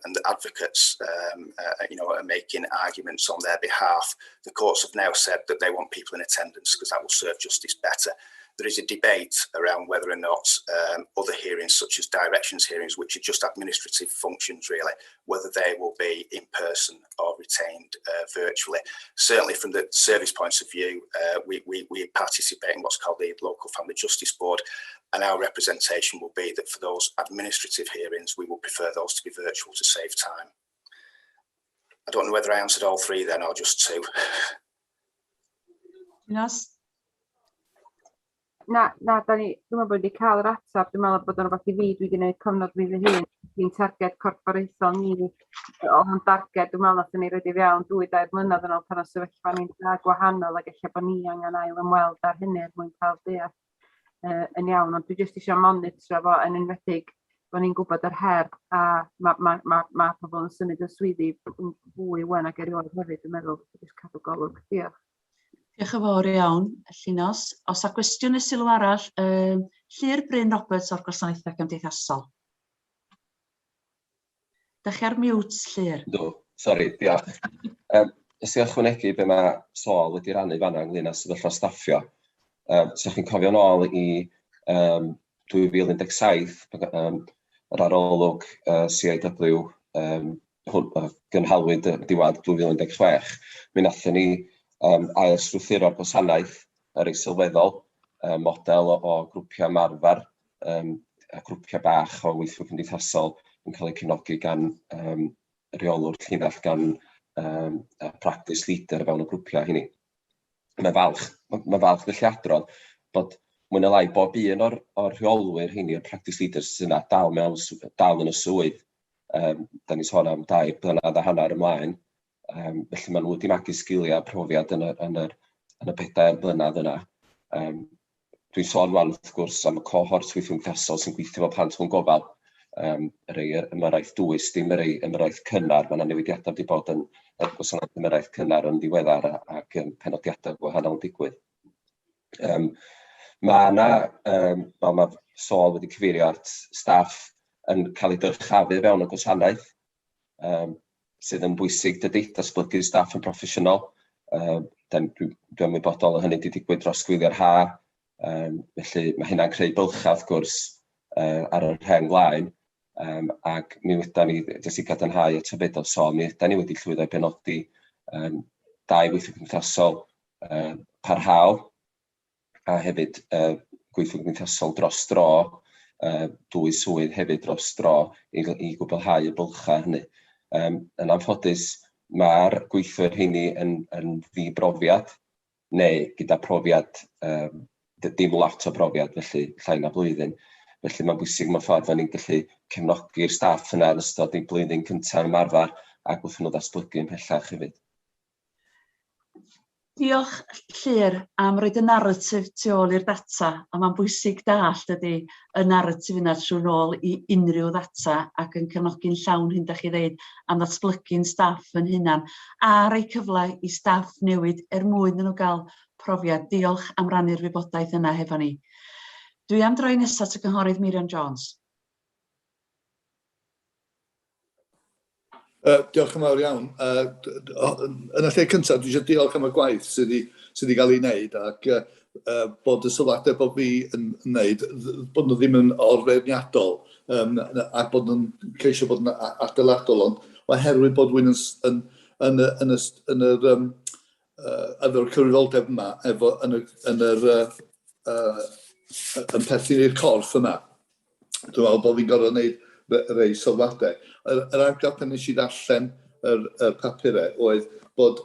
and the advocates are making arguments on their behalf, the courts have now said that they want people in attendance because that will serve justice better. There is a debate around whether or not other hearings, such as directions hearings, which are just administrative functions really, whether they will be in person or retained virtually. Certainly from the service point of view, we participate in what's called the Local Family Justice Board, and our representation will be that for those administrative hearings, we will prefer those to be virtual to save time. I don't know whether I answered all 3 then or just 2. Yes. Na, da ni, dwi'n meddwl bod wedi cael yr atab, dwi'n meddwl bod yn rhywbeth i fi, dwi wedi gwneud cyfnod fi fy hun, dwi'n targed corfforaethol ni, o'n targed, dwi'n meddwl nath ni roed i fewn 2-3 mlynedd yn ôl pan o sefyllfa ni'n gwahanol, ac eich bod ni angen ail ymweld ar hynny mwyn cael deall yn iawn, ond dwi jyst eisiau monitro fo yn enwedig bod ni'n gwybod yr her a mae pobl yn symud y swyddi fwy wen ag erioed hefyd, dwi'n meddwl, jyst cadw golwg. Diolch. Diolch yn fawr iawn, Llinos. Os a gwestiwn y sylw arall, Llyr Bryn Roberts o'r Gwasanaethau Cymdeithasol. Da chi ar mute, Llyr? Do, sori, diolch. Ys i ychwanegu be mae Sol wedi rannu fanna ynglyn â sefyllfa staffio. So chi'n cofio nôl i 2017, yr arolwg CIW gynhalwyd diwadd 2016, mi nathon ni ail-strwythuro'r gwasanaeth yr ei sylweddol, model o grwpiau marfar, a grwpiau bach o weithwyr cymdeithasol yn cael eu cefnogi gan reolwr llinell gan practice leader fewn y grwpiau hynny. Mae falch felly adrodd bod mwy na lai bob un o'r rheolwyr hynny, o'r practice leaders yna dal yn y swydd. Da ni sôn am 2 blynedd a hanner ymlaen. Felly maen nhw wedi magu sgiliau a profiad yn y 4 blynedd yna. Dwi'n sôn wan wrth gwrs am y cohort weithwyr cymdeithasol sy'n gweithio fel plant mewn gofal. Yr ymyrraeth dwys, dim yr ymyrraeth cynnar. Mae yna newidiadau wedi bod yn gwasanaeth ymyrraeth cynnar yn ddiweddar ac penodiadau gwahanol yn digwydd. Mae Sol wedi cyfeirio at staff yn cael ei dyrchafu fewn y gwasanaeth, sydd yn bwysig dydy, datblygu staff yn proffesiynol. Dwi'n ymwybodol o hynny wedi digwydd dros gwylio'r haf, felly mae hynna'n creu bylcha wrth gwrs ar yr hen blaen. Ac mi wedyn ni, jyst i gadarnhau y tybedol Sol, mi wedyn ni wedi llwyddo i benodi 2 weithwyr cymdeithasol parhaol, a hefyd gweithwyr cymdeithasol dros dro, 2 swydd hefyd dros dro i gwblhau y bylcha hynny. Yn anffodus, mae'r gweithwyr hynny yn ddibrofiad, neu gyda profiad, dim lot o profiad, felly llai na blwyddyn. Felly mae'n bwysig mewn ffordd fe ni'n gallu cefnogi'r staff yna yn ystod eu blwyddyn cyntaf ymarfer ac wrth nhw ddatblygu yn pellach hefyd. Diolch, Llyr, am roed y narratif tu ôl i'r data, a mae'n bwysig dallt ydy y narratif yna trwy nôl i unrhyw ddata ac yn cefnogi'n llawn hyn da chi ddeud am ddatblygu'n staff yn hunan a rhoi cyfle i staff newid mwyn nhw gael profiad. Diolch am rannu'r wybodaeth yna hefo ni. Dwi am droi nesaf at y cynghorydd Miriam Jones. Diolch yn fawr iawn. Yn y lle cyntaf, dwi eisiau diolch am y gwaith sydd wedi cael ei wneud ac bod y sylwadau bod fi yn wneud, bod nhw ddim yn orfeirniadol ac bod nhw'n ceisio bod yn adeiladol, ond oherwydd bod rhywun yn yr cyfrifoldeb yma yn perthyn i'r corff yma. Dwi'n meddwl bod fi'n gorfod wneud rhai sylwadau. Yr argraff pan nes i ddarllen yr papurau oedd bod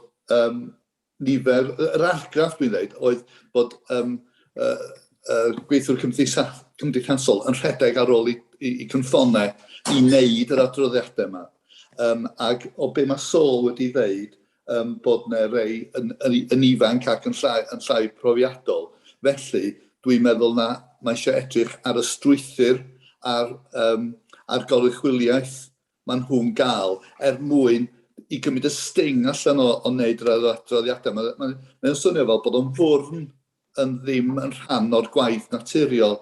nifer, yr argraff dwi'n dweud, oedd bod gweithwyr cymdeithasol yn rhedeg ar ôl i cynffonau i wneud yr adroddiadau yma. Ac o be mae Sol wedi dweud bod yna rhai yn ifanc ac yn llai profiadol. Felly, dwi'n meddwl na mae eisiau edrych ar y strwythur a'r goruchwyliaeth maen nhw'n gael mwyn i gymryd y sting allan o wneud yr adroddiadau. Mae'n swnio fel bod o'n fwrn yn ddim yn rhan o'r gwaith naturiol.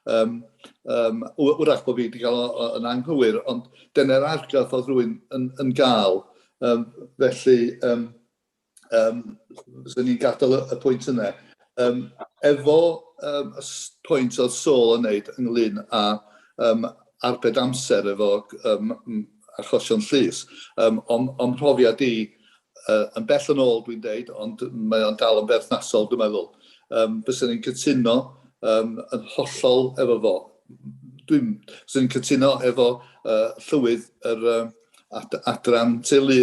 Wrach bod fi wedi cael yn anghywir, ond dyna'r argraff oedd rhywun yn gael. Felly, sy'n ni'n gadael y pwynt yna. Efo y pwynt oedd Sol yn wneud ynglyn â arbed amser efo achosion llys. Ond profiad i yn bell yn ôl dwi'n deud, ond mae o'n dal yn berthnasol dwi'n meddwl. Byddwn ni'n cytuno yn hollol efo fo. Byddwn ni'n cytuno efo llywydd yr adran teulu y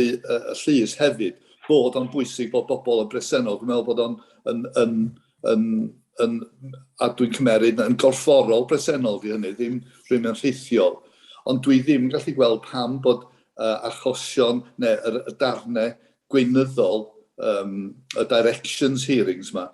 llys hefyd, bod o'n bwysig bod bobl yn bresennol. Dwi'n meddwl bod o'n a dwi'n cymeryd yn gorfforol bresennol di hynny, ddim rhywun yn rhithiol. Ond dwi ddim yn gallu gweld pam bod achosion neu y darnau gweinyddol, y directions hearings yma,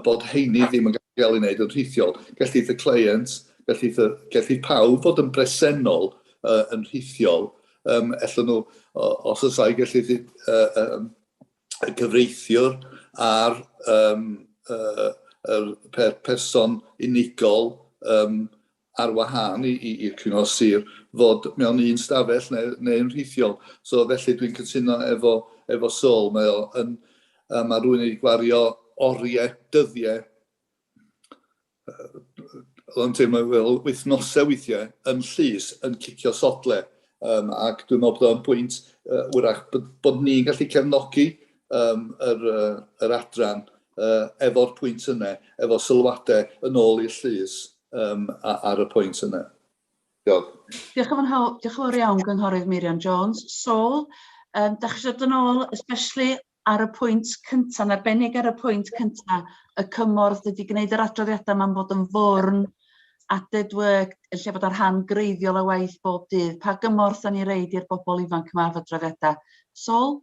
bod heini ddim yn gallu gael ei wneud yn rhithiol. Gellid y client, gellid pawb fod yn bresennol yn rhithiol. Ella nhw, os oes ai gellid y gyfreithiwr a'r person unigol ar wahân i'r cyngor sir fod mewn un stafell neu'n rhithiol. So felly dwi'n cytuno efo Sol. Mae rhywun wedi gwario oriau, dyddiau, o'n teimlo wythnosau weithiau yn llys yn cicio sodle. Ac dwi'n meddwl bod o'n pwynt wrach bod ni'n gallu cefnogi yr adran efo'r pwynt yna, efo sylwadau yn ôl i'r llys ar y pwynt yna. Diolch. Diolch yn fawr iawn, Gynghorydd Miriam Jones. Sol, da chi eisiau dod yn ôl, especially ar y pwynt cyntaf, yn arbennig ar y pwynt cyntaf, y cymorth wedi gwneud yr adroddiadau ma'n bod yn fwrn, added work, yn lle bod ar rhan greiddiol y waith bob dydd. Pa gymorth da ni reid i'r bobl ifanc yma ar adroddiadau? Sol?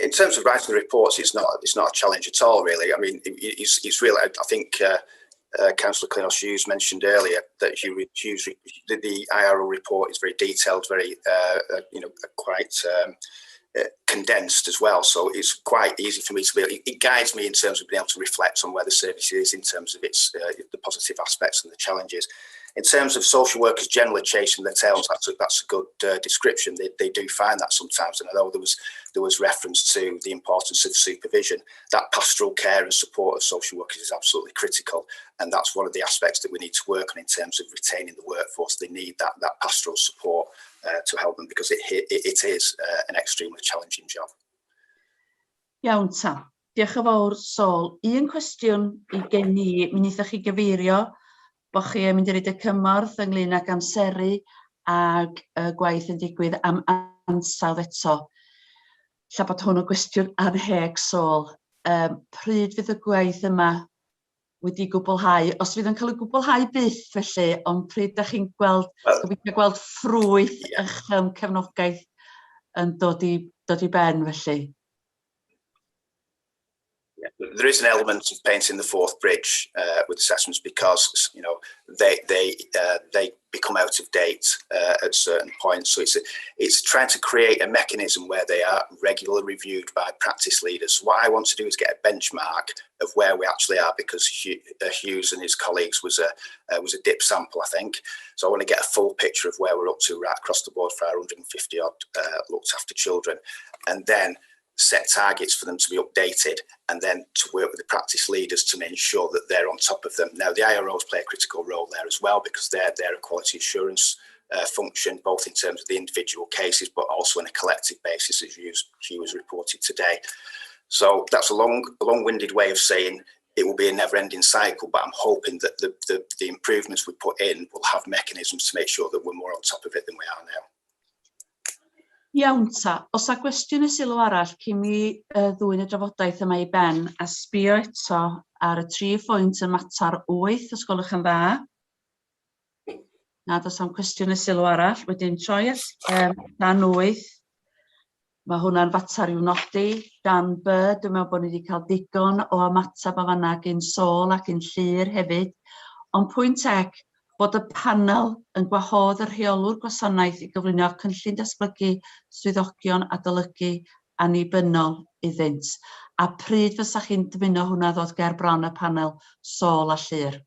In terms of writing the reports, it's not a challenge at all, really. I mean, it's really, I think Councillor Clinos Hughes mentioned earlier that the IRO report is very detailed, very, quite condensed as well. So it's quite easy for me to be, it guides me in terms of being able to reflect on where the service is in terms of its the positive aspects and the challenges. In terms of social workers generally chasing their tails, that's a good description. They do find that sometimes, and although there was reference to the importance of supervision, that pastoral care and support of social workers is absolutely critical, and that's one of the aspects that we need to work on in terms of retaining the workforce. They need that pastoral support to help them, because it is an extremely challenging job. Iawn ta. Diolch yn fawr, Sol. Un cwestiwn i gen i, mi wnaethoch chi gyfeirio bod chi yn mynd i roid y cymorth ynglyn ag amseru ag gwaith yn digwydd am ansawdd eto. Lla bod hwn o gwestiwn anheg, Sol. Pryd fydd y gwaith yma wedi gwblhau? Os fydd yn cael ei gwblhau byth felly, ond pryd da chi'n gobeithio gweld ffrwyth eich cefnogaeth yn dod i ben felly? There is an element of painting the fourth bridge with assessments, because they become out of date at certain points. So it's trying to create a mechanism where they are regularly reviewed by practice leaders. What I want to do is get a benchmark of where we actually are, because Hughes and his colleagues was a dip sample, I think. So I want to get a full picture of where we're up to right across the board for our 150 odd looked after children, and then set targets for them to be updated, and then to work with the practice leaders to ensure that they're on top of them. Now, the IROs play a critical role there as well, because they're a quality assurance function, both in terms of the individual cases, but also on a collective basis, as Hugh was reported today. So that's a long-winded way of saying it will be a never-ending cycle, but I'm hoping that the improvements we put in will have mechanisms to make sure that we're more on top of it than we are now. Iawn ta, os a gwestiwn y sylw arall cyn mi ddwy'n y drafodaeth yma i ben, a sbio eto ar y 3 phwynt yn mater 8, os gwelwch yn dda. Na, dos am cwestiwn y sylw arall, wedyn troi at dan 8. Mae hwnna'n fater i'w nodi. Dan B, dwi'n meddwl bod ni wedi cael digon o ymateb o fanna gyn Sol ac yn Llyr hefyd. Ond pwynt ec, bod y panel yn gwahodd y rheolwr gwasanaeth i gyflwyno cynllun datblygu swyddogion adolygu annibynnol iddynt. A pryd fysa chi'n dymuno hwnna ddod ger bron y panel Sol a Llyr?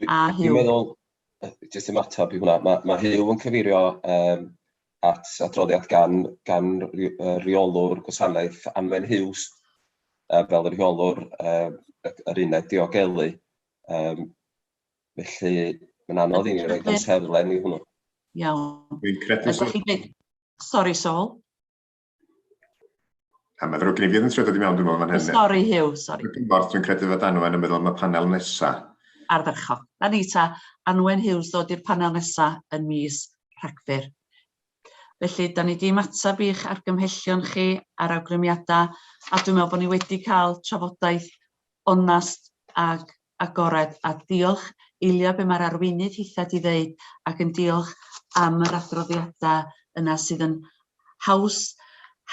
A Hugh. Dwi'n meddwl, jyst yn matab i hwnna, mae Hugh yn cyfeirio at adroddiad gan reolwr gwasanaeth Anwen Hughes, fel y rheolwr yr uned diogelu. Felly, mae'n anodd i ni roed amserlen i hwnnw. Iawn. Dwi'n credu... Sori, Sol. A mae ddrwg gen i fydd yn trio dod i mewn, dwi'n meddwl fan hynny. Sori, Hugh, sori. Dwi'n credu fod Anwen yn meddwl am y panel nesa. Ardderchog. Na ni ta, Anwen Hughes ddod i'r panel nesa yn mis Rhagfyr. Felly, da ni di matab i'ch argymhellion chi ar awgrymiadau, a dwi'n meddwl bod ni wedi cael trafodaeth onast ag agored, a diolch Eilio be mae'r arweinydd hitha di ddeud, ac yn diolch am yr adroddiadau yna sydd yn haws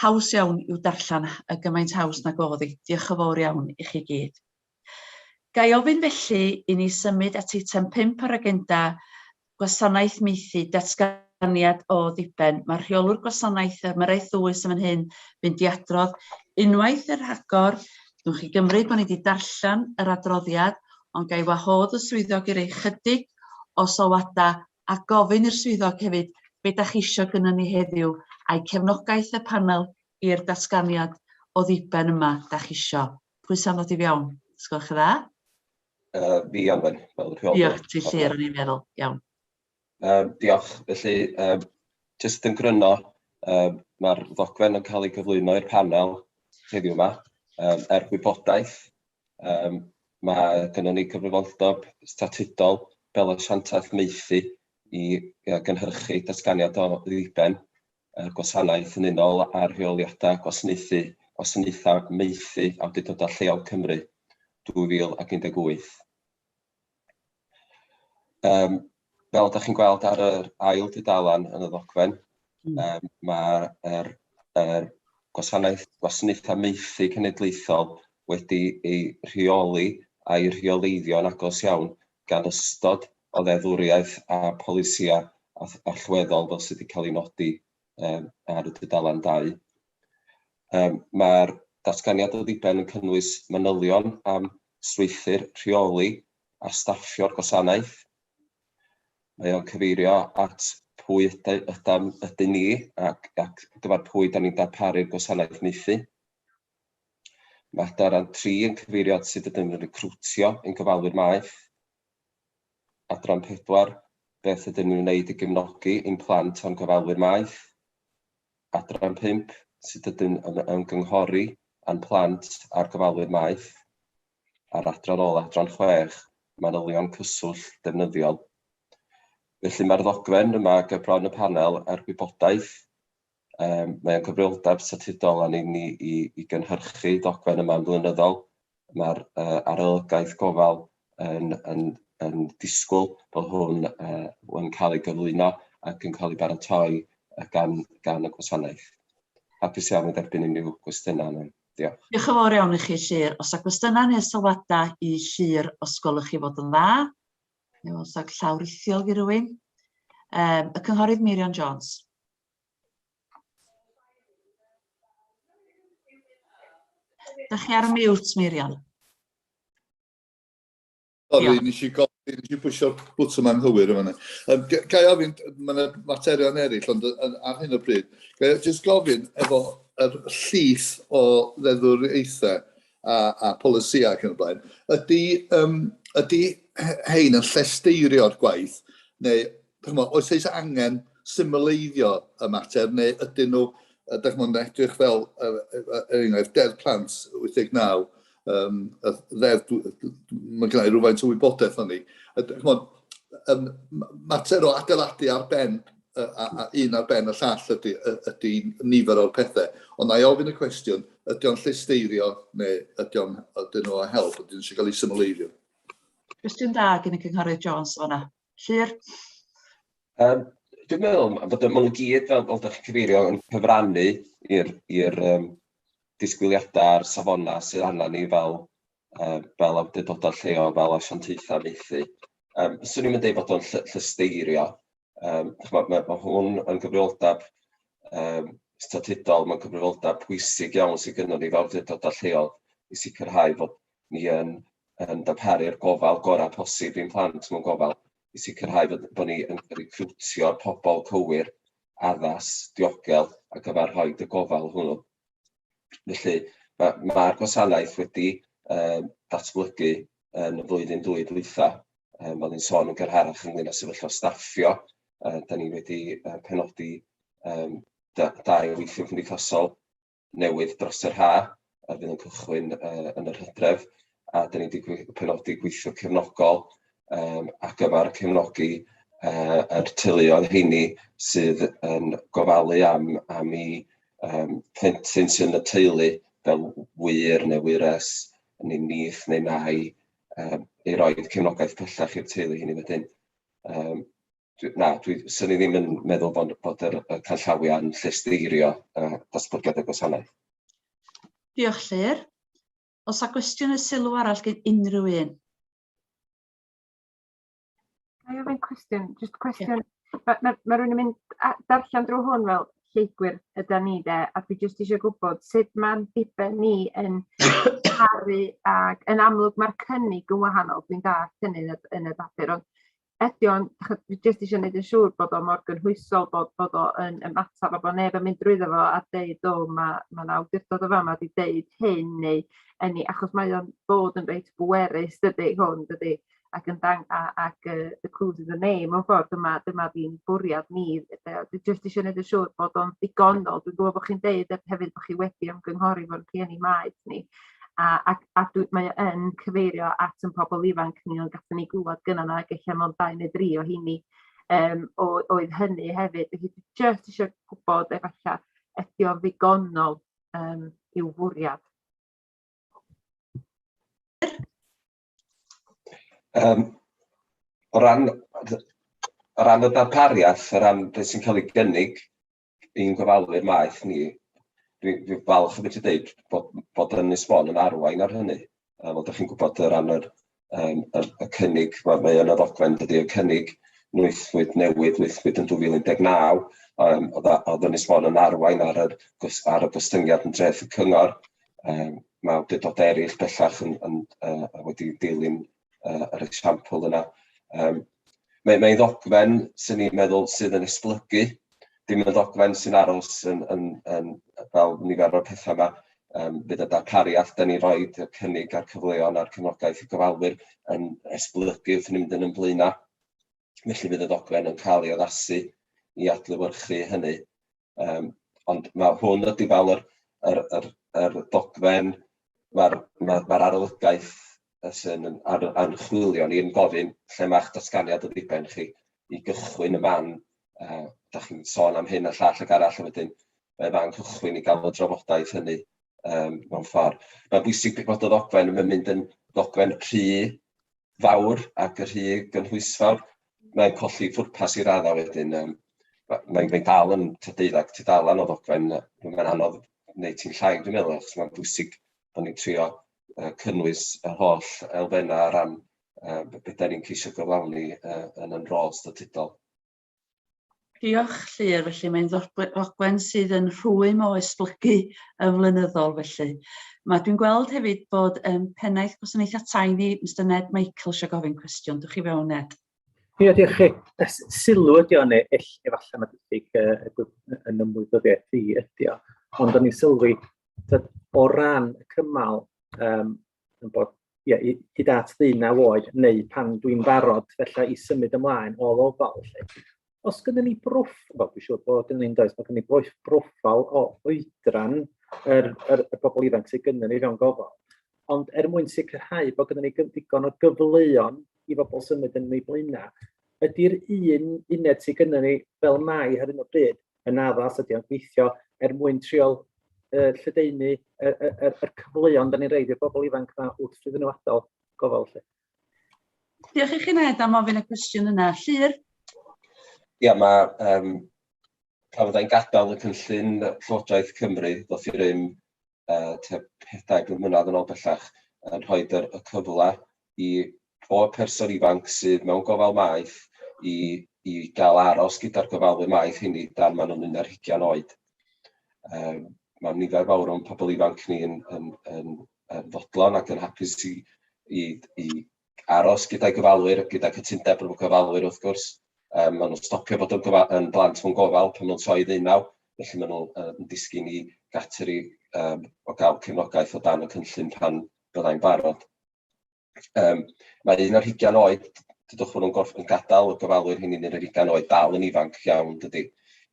haws iawn i'w darllen y gymaint haws nag oedd hi. Diolch yn fawr iawn i chi gyd. Gai ofyn felly i ni symud at eitem 5 ar agenda gwasanaeth meithi datganiad o ddiben. Mae'r rheolwr gwasanaeth Cymraeg 2 yn fan hyn fynd i adrodd unwaith yr rhagor. Dwi'n chi gymryd bod ni wedi darllen yr adroddiad, ond gai wahodd y swyddog i rei chydig o sylwadau a gofyn i'r swyddog hefyd beth ydych chi eisiau gynnon ni heddiw a'i cefnogaeth y panel i'r datganiad o ddiben yma ydych chi eisiau. Pwy sy'n dod i fewn? Sgwylch chi dda? Fi Anwen, fel y rheolwr. Diolch, ti lle o'n i'n meddwl. Iawn. Diolch. Felly, jyst yn gryno, mae'r ddogfen yn cael ei gyflwyno i'r panel heddiw yma. Gwybodaeth, mae gynnon ni gyfrifoldeb statudol fel asiantaeth meithi i gynhyrchu datganiad o ddiben, gwasanaeth yn unol ar rheoliadau gwasanaethau meithi awdurdodau lleol Cymru 2018. Fel ydych chi'n gweld ar yr ail dudalan yn y ddogfen, mae'r gwasanaethau meithi cenedlaethol wedi ei rheoli a'i rheoleiddio yn agos iawn gan ystod o ddeddfwriaeth a polisia allweddol fel sydd wedi cael ei nodi ar y dudalan 2. Mae'r datganiad o ddiben yn cynnwys manylion am strwythur rheoli a staffio'r gwasanaeth. Mae o'n cyfeirio at pwy ydyn ni ac gyfer pwy da ni'n darparu'r gwasanaeth meithi. Mae adran 3 yn cyfeirio at sut ydyn ni'n recrwtio ein gyfalwyr maeth. Adran 4, beth ydyn ni'n wneud i gefnogi ein plant o'n gyfalwyr maeth. Adran 5, sut ydyn ni'n ymgynghori a'n plant a'r gyfalwyr maeth. A'r adran ola, adran 6, manylion cyswllt defnyddiol. Felly mae'r ddogfen yma bron y panel ar gwybodaeth. Mae o'n gyfrioldeb statudol a ni i gynhyrchu ddogfen yma yn flynyddol. Mae'r arolygaeth gofal yn disgwyl bod hwn yn cael ei gyflwyno ac yn cael ei baratoi gan y gwasanaeth. Hapus iawn i dderbyn unrhyw gwestiynau. Diolch. Diolch yn fawr iawn i chi, Llyr. Os yw gwestiynau neu sylwadau i Llyr, os gwelwch chi fod yn dda, neu os yw llaw rithiol i rywun. Y cynghorydd Miriam Jones. Dych chi ar mute, Miriam? Sori, nes i pwysio'r bwtwm anghywir yma. Gai ofyn, mae yna materion eraill, ond ar hyn o bryd, gai jyst gofyn efo yr llith o ddeddfwriaethau a polisia ac yn y blaen, ydy hein yn llesteirio'r gwaith, neu oes eis angen symleiddio y mater, neu ydyn nhw, ydych chi'n edrych fel, enghraifft, deddf plant 89, mae gen i rhywfaint o wybodaeth o'n ni. Mater o adeiladu ar ben, un ar ben y llall ydy nifer o'r pethau. Ond na i ofyn y cwestiwn, ydy o'n llesteirio neu ydyn nhw o help, ydyn nhw eisiau cael ei symleiddio? Cwestiwn da gen i cynghorydd Jones o'na. Llyr? Dwi'n meddwl bod nhw'n gyd, fel ydych chi'n cyfeirio, yn cyfrannu i'r disgwyliadau a'r safona sydd anna ni fel awdurdodau lleol, fel asiantaethau meithi. Swn i'n dweud bod o'n llesteirio. Mae hwn yn gyfrioldeb statudol, mae'n gyfrioldeb pwysig iawn sydd gynnon ni fel awdurdodau lleol i sicrhau fod ni yn darparu'r gofal gorau posib i'n plant mewn gofal, i sicrhau bod ni yn recrwtio pobl cywir, addas, diogel ar gyfer rhoi y gofal hwnnw. Felly, mae'r gwasanaeth wedi datblygu yn y flwyddyn 2 dwytha. Fel ni'n sôn yn gyrharach ynglyn â sefyllfa staffio. Da ni wedi penodi 2 weithio cymdeithasol newydd dros yr haf, a fydd yn cychwyn yn yr Hydref. A da ni wedi penodi gweithio cefnogol ac yma'r cefnogi yr teuluoedd heini sydd yn gofalu am i plentyn sy'n y teulu fel wir neu wires, neu nith neu nai, i roi'r cefnogaeth pellach i'r teulu hynny wedyn. sy'n ni ddim yn meddwl bod yr canllawiau'n llesteirio datblygiad y gwasanaeth. Diolch Llyr. Os a gwestiwn y sylw arall gen unrhyw un? Mae ofyn cwestiwn, just cwestiwn. Mae rhywun yn mynd darllen drwy hwn fel lleigwyr yda ni de, a dwi jyst eisiau gwybod sut mae'n diben ni yn caru ac yn amlwg mae'r cynnig yn wahanol, dwi'n da hynny yn y bapur, ond ydy o'n, dwi jyst eisiau gwneud yn siŵr bod o mor gynhwysol, bod o yn ymateb a bod neb yn mynd drwyddo fo a deud, mae'n awdurdod o fama di deud hyn neu enni, achos mae o'n bod yn reit bwerus dydy hwn, dydy, ac yn the clues in the name, mewn ffordd dyma di'n bwriad ni. Dwi jyst eisiau gwneud yn siŵr bod o'n ddigonol. Dwi'n gwybod bod chi'n deud hefyd bod chi wedi ymgynghori fo'n rhieni maes ni. A mae yn cyfeirio at yn pobl ifanc ni, ond gallwn ni glwad gyda na, gallai mewn 2 neu 3 o hynny oedd hynny hefyd. Dwi jyst eisiau gwybod efallai ydy o'n ddigonol i'w fwriad. O ran y darpariaeth, o ran beth sy'n cael ei gynnig i'n gofalwyr maeth ni, dwi'n falch o beth i dweud bod Ynys Môn yn arwain ar hynny. Fel ydych chi'n gwybod o ran y cynnig, mae yn y ddogfen dydy y cynnig nwythwyd newydd, nwythwyd yn 2019, oedd Ynys Môn yn arwain ar y gostyngiad yn dreth y cyngor. Mae awdurdod eraill bellach wedi dilyn yr esiampl yna. Mae'n ddogfen sy'n ni'n meddwl sydd yn esblygu, dim yn ddogfen sy'n aros fel nifer o'r pethau yma. Bydd y darpariaeth, da ni roi y cynnig a'r cyfleon a'r cefnogaeth i gofalwyr yn esblygu wrth yn mynd yn blaena. Felly bydd y ddogfen yn cael ei addasu i adlewyrchu hynny. Ond mae hwn ydi fel yr ddogfen, mae'r arolygaeth sy'n yn chwilio ni'n gofyn lle mae'ch datganiad o ddiben chi i gychwyn y man. Da chi'n sôn am hyn a llall ag arall a wedyn mae fan cychwyn i gael y drafodaeth hynny mewn ffordd. Mae'n bwysig bod y ddogfen yn mynd yn ddogfen rhy fawr ac rhy gynhwysfawr. Mae'n colli pwrpas i raddau wedyn. Mae'n dal yn tudalan o ddogfen. Mae'n anodd wneud ti'n llai, dwi'n meddwl, achos mae'n bwysig bod ni'n trio cynnwys y holl elfenna ar ran beth da ni'n ceisio gyflawni yn rôl statudol. Diolch Llyr, felly mae'n ddogfen sydd yn rhwym o esblygu yn flynyddol felly. Dwi'n gweld hefyd bod pennaeth gwasanaethau tai ni, Mr Ned Michael eisiau gofyn cwestiwn. Dwch chi fewn, Ned? Ie, diolch chi. Sylw ydi o'n efallai mae diffyg yn ymwybyddiaeth fi ydi o. Ond o'n i'n sylwi o ran y cymal yn bod hyd at 19 oed neu pan dwi'n barod felly i symud ymlaen o lofal. Os gynnon ni dwi'n siŵr bod gynnon ni broffal o oedran y bobl ifanc sydd gynnon ni fewn gofal. Ond mwyn sicrhau bod gynnon ni digon o gyfleon i bobl symud yn ei blaena, ydy'r uned sydd gynnon ni fel mai ar hyn o bryd yn addas ydy o'n gweithio mwyn triol lledaenu yr cyfleon da ni'n reid i'r bobl ifanc yma wrth iddyn nhw adael gofal. Diolch i chi Ned am ofyn y cwestiwn yna. Llyr? Ia, mae pan fyddai'n gadael y cynllun Llywodraeth Cymru ddoth i'r 4 mlynedd yn ôl bellach yn rhoi y cyfle i bob person ifanc sydd mewn gofal maeth i gael aros gyda'r gofalwyr maeth hynny dan maen nhw'n 20 oed. Mae nifer fawr o'n pobl ifanc ni yn fodlon ac yn hapus i aros gyda'i gofalwyr, gyda'i cytundeb o'r gofalwyr wrth gwrs. Maen nhw'n stopio bod yn blant mewn gofal pan nhw'n troi 19, felly maen nhw'n disgyn i gateri o gael cefnogaeth o dan y cynllun pan byddai'n barod. Mae 20 oed, dydwch bod nhw'n gadael y gofalwyr hynny yn 20 oed dal yn ifanc iawn dydy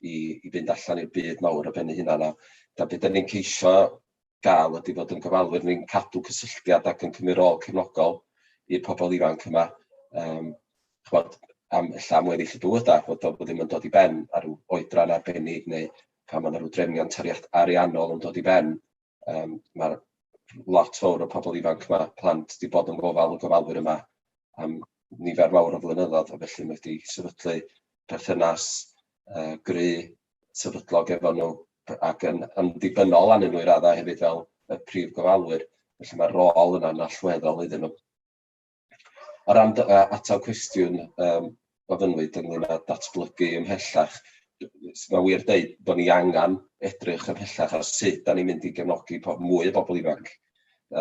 i fynd allan i'r byd mawr ar ben eu hunan. Da beth ni'n ceisio gael ydy fod yn gofalwyr ni'n cadw cysylltiad ac yn cymryd rôl cefnogol i'r pobl ifanc yma. Am weddill y bywydau, bod o ddim yn dod i ben ar oedran arbennig neu pan mae yna rhyw drefniant ariannol yn dod i ben. Mae lot fawr o pobl ifanc yma, plant wedi bod yn gofal y gofalwyr yma am nifer fawr o flynyddoedd, a felly mae wedi sefydlu perthynas gry sefydlog efo nhw ac yn ddibynnol anyn nhw i raddau hefyd fel y prif gofalwyr. Felly mae'r rôl yna'n allweddol iddyn nhw. O ran atal cwestiwn ofynwyd ynglyn â datblygu ymhellach, mae'n wir dweud bod ni angen edrych ymhellach ar sut da ni'n mynd i gefnogi mwy o bobl ifanc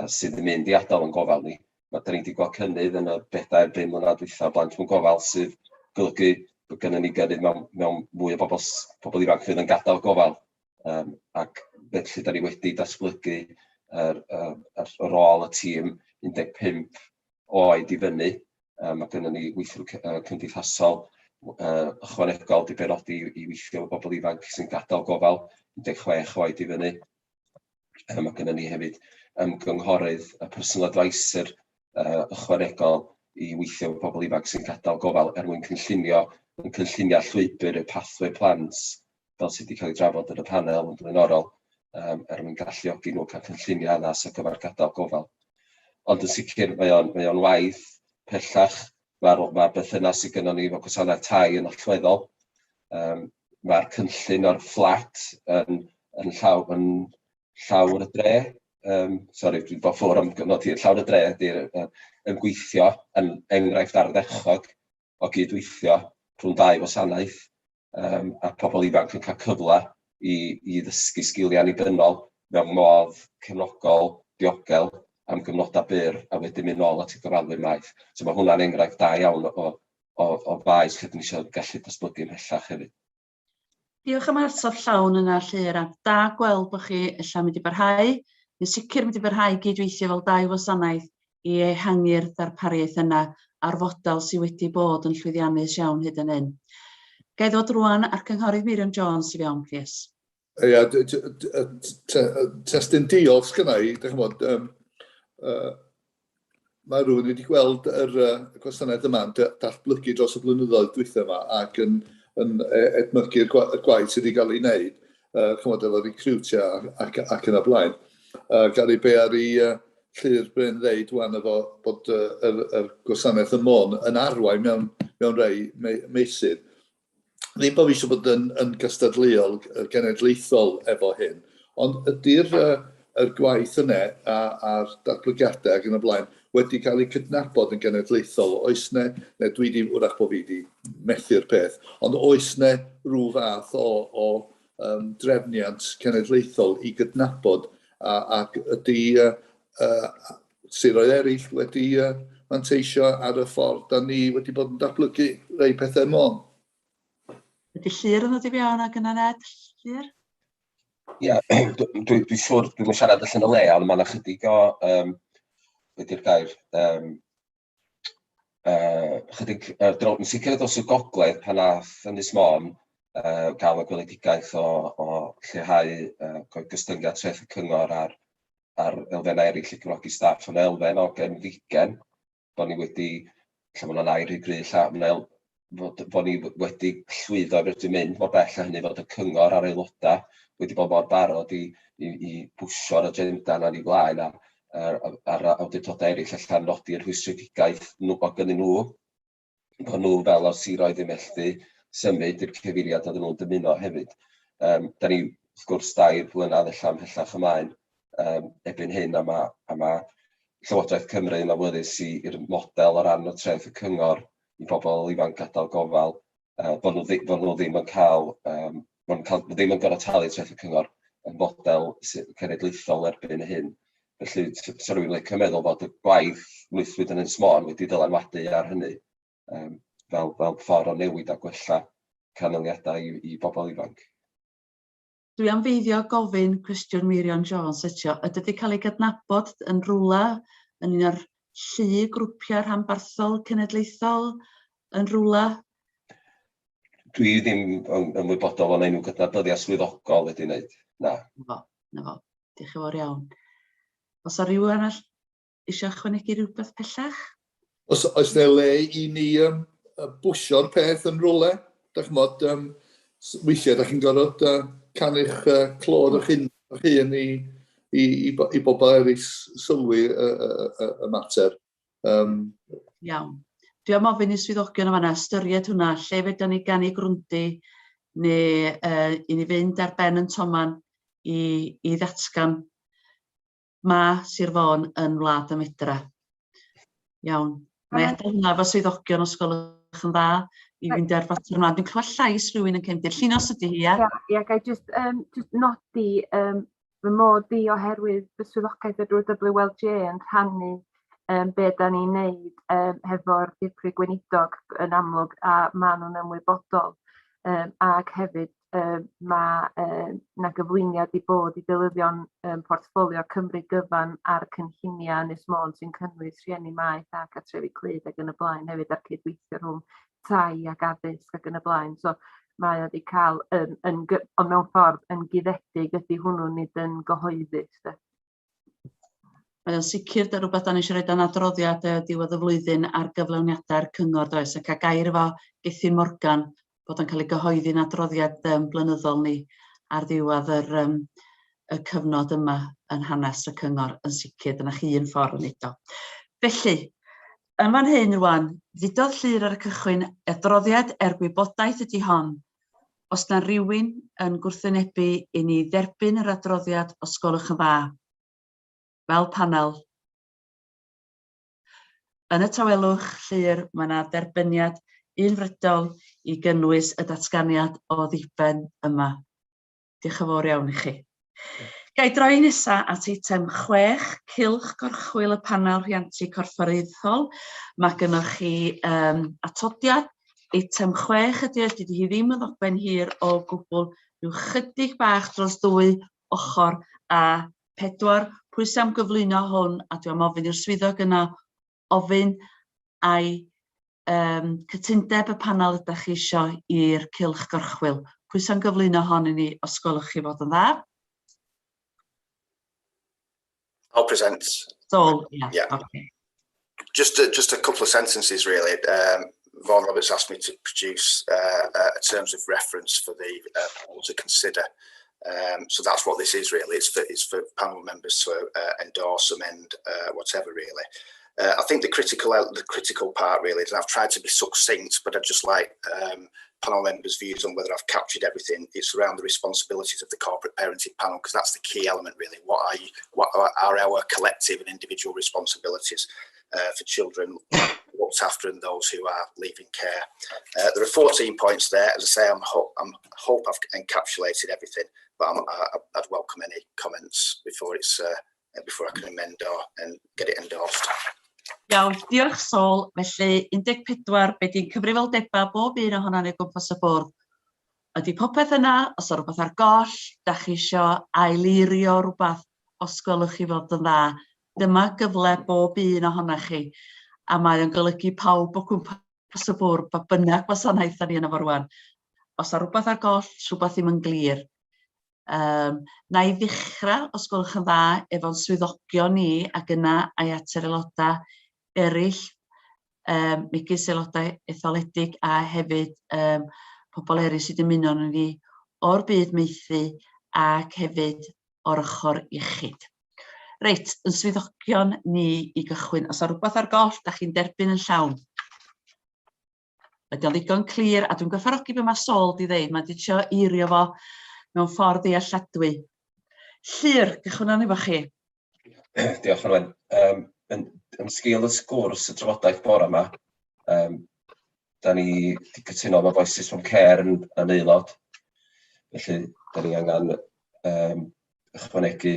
sydd yn mynd i adael yn gofal ni. Da ni wedi gweld cynnydd yn y 4-5 mlynedd dwytha blant mewn gofal sydd golygu bod gennym ni gynnydd mewn mwy o bobl ifanc fydd yn gadael gofal. Ac felly da ni wedi datblygu ar ôl y tîm 15 oed i fyny. Mae gennym ni weithwyr cymdeithasol ychwanegol di benodi i weithio efo bobl ifanc sy'n gadael gofal 16 oed i fyny. Mae gennym ni hefyd ymgynghorydd y personal advisor ychwanegol i weithio efo bobl ifanc sy'n gadael gofal mwyn cynllunio llwybr y pathway plans fel sydd wedi cael ei drafod yn y panel yn blaenorol mwyn galluogi nhw cael cynllunio addas ar gyfer gadael gofal. Ond yn sicr mae o'n waith pellach. Mae'r berthynas sydd gennym ni efo gwasanaeth tai yn allweddol. Mae'r cynllun o'r fflat yn llawr y dre. Sori, dwi'n bod ffwr am gyfnodi. Llawr y dre ydy'r ymgweithio yn enghraifft ardderchog o gydweithio rhwng dau wasanaeth a pobl ifanc yn cael cyfle i ddysgu sgiliau annibynnol mewn modd cefnogol, diogel am gyfnodau byr a wedyn mynd nôl at y gofalwyr maeth. So mae hwnna'n enghraifft da iawn o faes lle dyn ni eisiau gallu datblygu ymhellach hefyd. Diolch am ateb llawn yna, Rhiantu. Da gweld bod chi ella mynd i barhau. Yn sicr mynd i barhau gydweithio fel dau wasanaeth i ehangu'r darpariaeth yna a'r fodel sydd wedi bod yn llwyddiannus iawn hyd yn hyn. Ga i ddod rwan ar cynghorydd Miriam Jones i fewn, plîs. Ia, testyn diolch gyda i, mae rhywun wedi gweld yr gwasanaeth yma'n datblygu dros y blynyddoedd dwytha yma ac yn edmygu'r gwaith sydd wedi cael ei wneud, chymod efo recrwtio ac yn y blaen. Gari be ar ei llyr Bryn ddeud wan efo bod y gwasanaeth y Môn yn arwain mewn rhai meysydd. Ddim bod fi eisiau bod yn gystadleuol genedlaethol efo hyn, ond ydy'r gwaith yna a'r datblygiadau ac yn y blaen wedi cael ei cydnabod yn genedlaethol. Oes ne, dwi wedi, wrach bod fi wedi methu'r peth, ond oes ne rhyw fath o drefniant cenedlaethol i gydnabod ac ydy siroedd eraill wedi manteisio ar y ffordd da ni wedi bod yn datblygu rhai pethau Môn. Ydy Llyr yn ddod i fewn ac yna Ned, Llyr? Ia, dwi'n siŵr, dwi'n siarad allan y le, ond mae'n ychydig o, wedi'r gair, ychydig, yn sicr dros y gogledd pan nath Ynys Môn gael y gweledigaeth o lleihau gystyngiad treth y cyngor ar elfennau eraill i gefnogi staff yn elfen o genfigen, bod ni wedi, lle mae hwnna'n air i gryll, bod ni wedi llwyddo wedi mynd mor bell a hynny fod y cyngor a'r aelodau wedi bod mor barod i bwsio'r agenda na'n i blaen a'r awdurdodau eraill allan nodi'r rhwystredigaeth o gynnyn nhw, bod nhw fel o siroedd i melltu symud i'r cyfeiriad oedden nhw'n dymuno hefyd. Da ni, wrth gwrs, 2 blynedd ymhellach ymlaen ebyn hyn a mae Llywodraeth Cymru yn awyddus i'r model o ran o treth y cyngor i bobl ifanc gadael gofal, bod nhw ddim yn cael, ddim yn gorfod talu treth y cyngor yn model cenedlaethol erbyn hyn. Felly, so rwy'n licio meddwl bod y gwaith mwythwyd yn Ynys Môn wedi dylanwadu ar hynny fel ffordd o newid a gwella canlyniadau i bobl ifanc. Dwi am feiddio gofyn cwestiwn Miriam Jones eto. Ydy wedi cael ei gydnabod yn rwla yn un o'r llu grwpiau rhanbarthol cenedlaethol yn rwla? Dwi ddim yn ymwybodol o'n enw gydnabyddiad swyddogol wedi wneud. Na. Na fo. Diolch yn fawr iawn. Os o rhywun arall eisiau ychwanegu rhywbeth pellach? Oes ne le i ni bwsio'r peth yn rwle? Da chymod, weithiau da chi'n gorfod canu'ch clod o'ch hun i bobl eraill sylwi y mater. Iawn. Dwi am ofyn i swyddogion yma ystyried hwnna, lle fedra ni gan i grwndi neu i ni fynd ar ben yn toman i ddatgan ma Sir Fôn yn Wlad y Medra. Iawn. Mae adael hwnna efo swyddogion os gwelwch yn dda i fynd ar fater yma. Dwi'n clywed llais rhywun yn cefndir. Llinos ydy hi, ia? Ia, gai just nodi fy mod i oherwydd y swyddogaeth y drwy'r WLJ yn rhannu be da ni'n neud hefo'r dirprwy gweinidog yn amlwg a maen nhw'n ymwybodol ac hefyd na gyflwyniad i bod i ddilyddion portffolio Cymru gyfan ar cynlluniau Ynys Môn sy'n cynnwys rhieni maeth a cartrefi clud ac yn y blaen hefyd ar cydweithio rhwng tai ac addysg ac yn y blaen. So mae wedi cael, ond mewn ffordd yn guddedig ydy hwnnw nid yn gyhoeddus. Mae o'n sicr da rhywbeth da ni eisiau rhaid yn adroddiad diwedd y flwyddyn ar gyflawniadau'r cyngor does, ac a gair efo Gethin Morgan bod yn cael ei gyhoeddi'n adroddiad blynyddol ni ar ddiwedd y cyfnod yma yn hanes y cyngor yn sicr. Dyna chi un ffordd yn edo. Felly, yn fan hyn rwan, ddudodd Llyr ar y cychwyn, adroddiad gwybodaeth ydy hon. Os na rhywun yn gwrthwynebu i ni dderbyn yr adroddiad os gwelwch yn dda, fel panel. Yn y tawelwch, Llyr, mae yna derbyniad unfrydol i gynnwys y datganiad o ddiben yma. Diolch yn fawr iawn i chi. Gai droi nesaf at eitem 6, cylch gorchwil y panel rhiantu Corfforaethol. Mae gennych chi atodiad. Eitem 6 ydy hi ddim yn ddogfen hir o gwbl, rhyw chydig bach dros 2 ochr a 4. Pwy sy'n gyflwyno hwn, a dwi am ofyn i'r swyddog yna ofyn ai cytundeb y panel ydych chi isio i'r cylch gorchwil. Pwy sy'n gyflwyno hon i ni os gwelwch chi fod yn dda? I'll present. Sol, yeah. Okay. Just a couple of sentences, really. Vaughan Roberts asked me to produce terms of reference for the panel to consider. So that's what this is, really. It's for panel members to endorse, amend, whatever, really. I think the critical part, really, is I've tried to be succinct, but I'd just like panel members' views on whether I've captured everything. It's around the responsibilities of the corporate parenting panel, because that's the key element, really. What are our collective and individual responsibilities for children looked after and those who are leaving care? There are 14 points there. As I say, I hope I've encapsulated everything, but I'd welcome any comments before I can amend and get it endorsed. Iawn, diolch Sol. Felly 14, be di'n cyfrifoldeba bob un ohona'n ei gwmpas y bwrdd. Ydy popeth yna, os o rhywbeth ar goll, da chi isio aileirio rhywbeth os gwelwch chi fod yn dda. Dyma gyfle bob un ohonoch chi. A mae o'n golygu pawb o gwmpas y bwrdd, pa bynnag gwasanaeth da ni yna fo rwan. Os o rhywbeth ar goll, rhywbeth ddim yn glir. Na i ddechrau, os gwelwch yn dda, efo'n swyddogion ni, ac yna ai at yr aelodau eraill, megis aelodau etholedig a hefyd pobl eraill sydd yn ymuno â ni o'r byd maethu ac hefyd o'r ochr iechyd. Reit, yn swyddogion ni i gychwyn. Os o rhywbeth ar goll, da chi'n derbyn yn llawn. Ydy o'n ddigon clir, a dwi'n gwerthfawrogi be mae Sol di ddeud, mae di trio eirio fo mewn ffordd ddealladwy. Llyr, gychwyn efo chi. Diolch yn fawr. Yn sgil y sgwrs y trafodaeth bore yma, da ni wedi cytuno efo Voices from Care yn aelod. Felly, da ni angen ychwanegu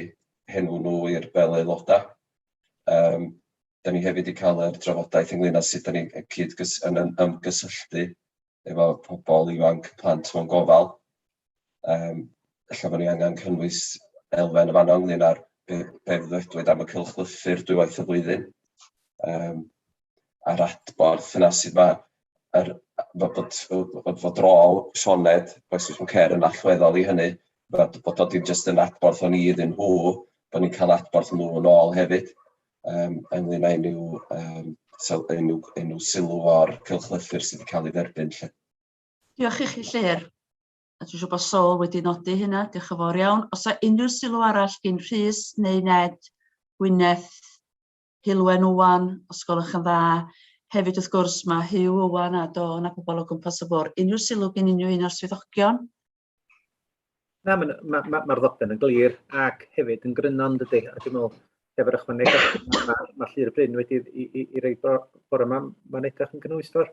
henw nhw i'r fel aelodau. Da ni hefyd wedi cael yr trafodaeth ynglyn â sut da ni yn ymgysylltu efo pobl ifanc plant mewn gofal. Ella bod ni angen cynnwys elfen y fanno ynglyn â'r be ddwedwyd am y cylchlythyr dwywaith y flwyddyn. A'r adborth yna sydd fod rôl Sioned, Voices from Care yn allweddol i hynny, bod o ddim jyst yn adborth o'n i iddyn nhw, bod ni'n cael adborth nhw yn ôl hefyd, ynglyn â enw sylw o'r cylchlythyr sydd wedi cael ei dderbyn. Diolch i chi Llyr. A dwi'n siŵr bod Sol wedi nodi hynna, diolch yn fawr iawn. Os oes unrhyw sylw arall gyn Rhys neu Ned, Gwyneth, Hilwen Owan, os gwelwch yn dda, Hefyd wrth gwrs mae Hugh, Owen a Dawn a pobl o gwmpas y bwrdd. Unrhyw sylw gen unrhyw un o'r swyddogion? Na, mae'r ddogfen yn glir ac hefyd yn gryno yn dydy. A dwi'n meddwl, efo'r ychwanegau, mae Lly'r Bryn wedi i roi bore yma, mae'n edrych yn gynwysfor.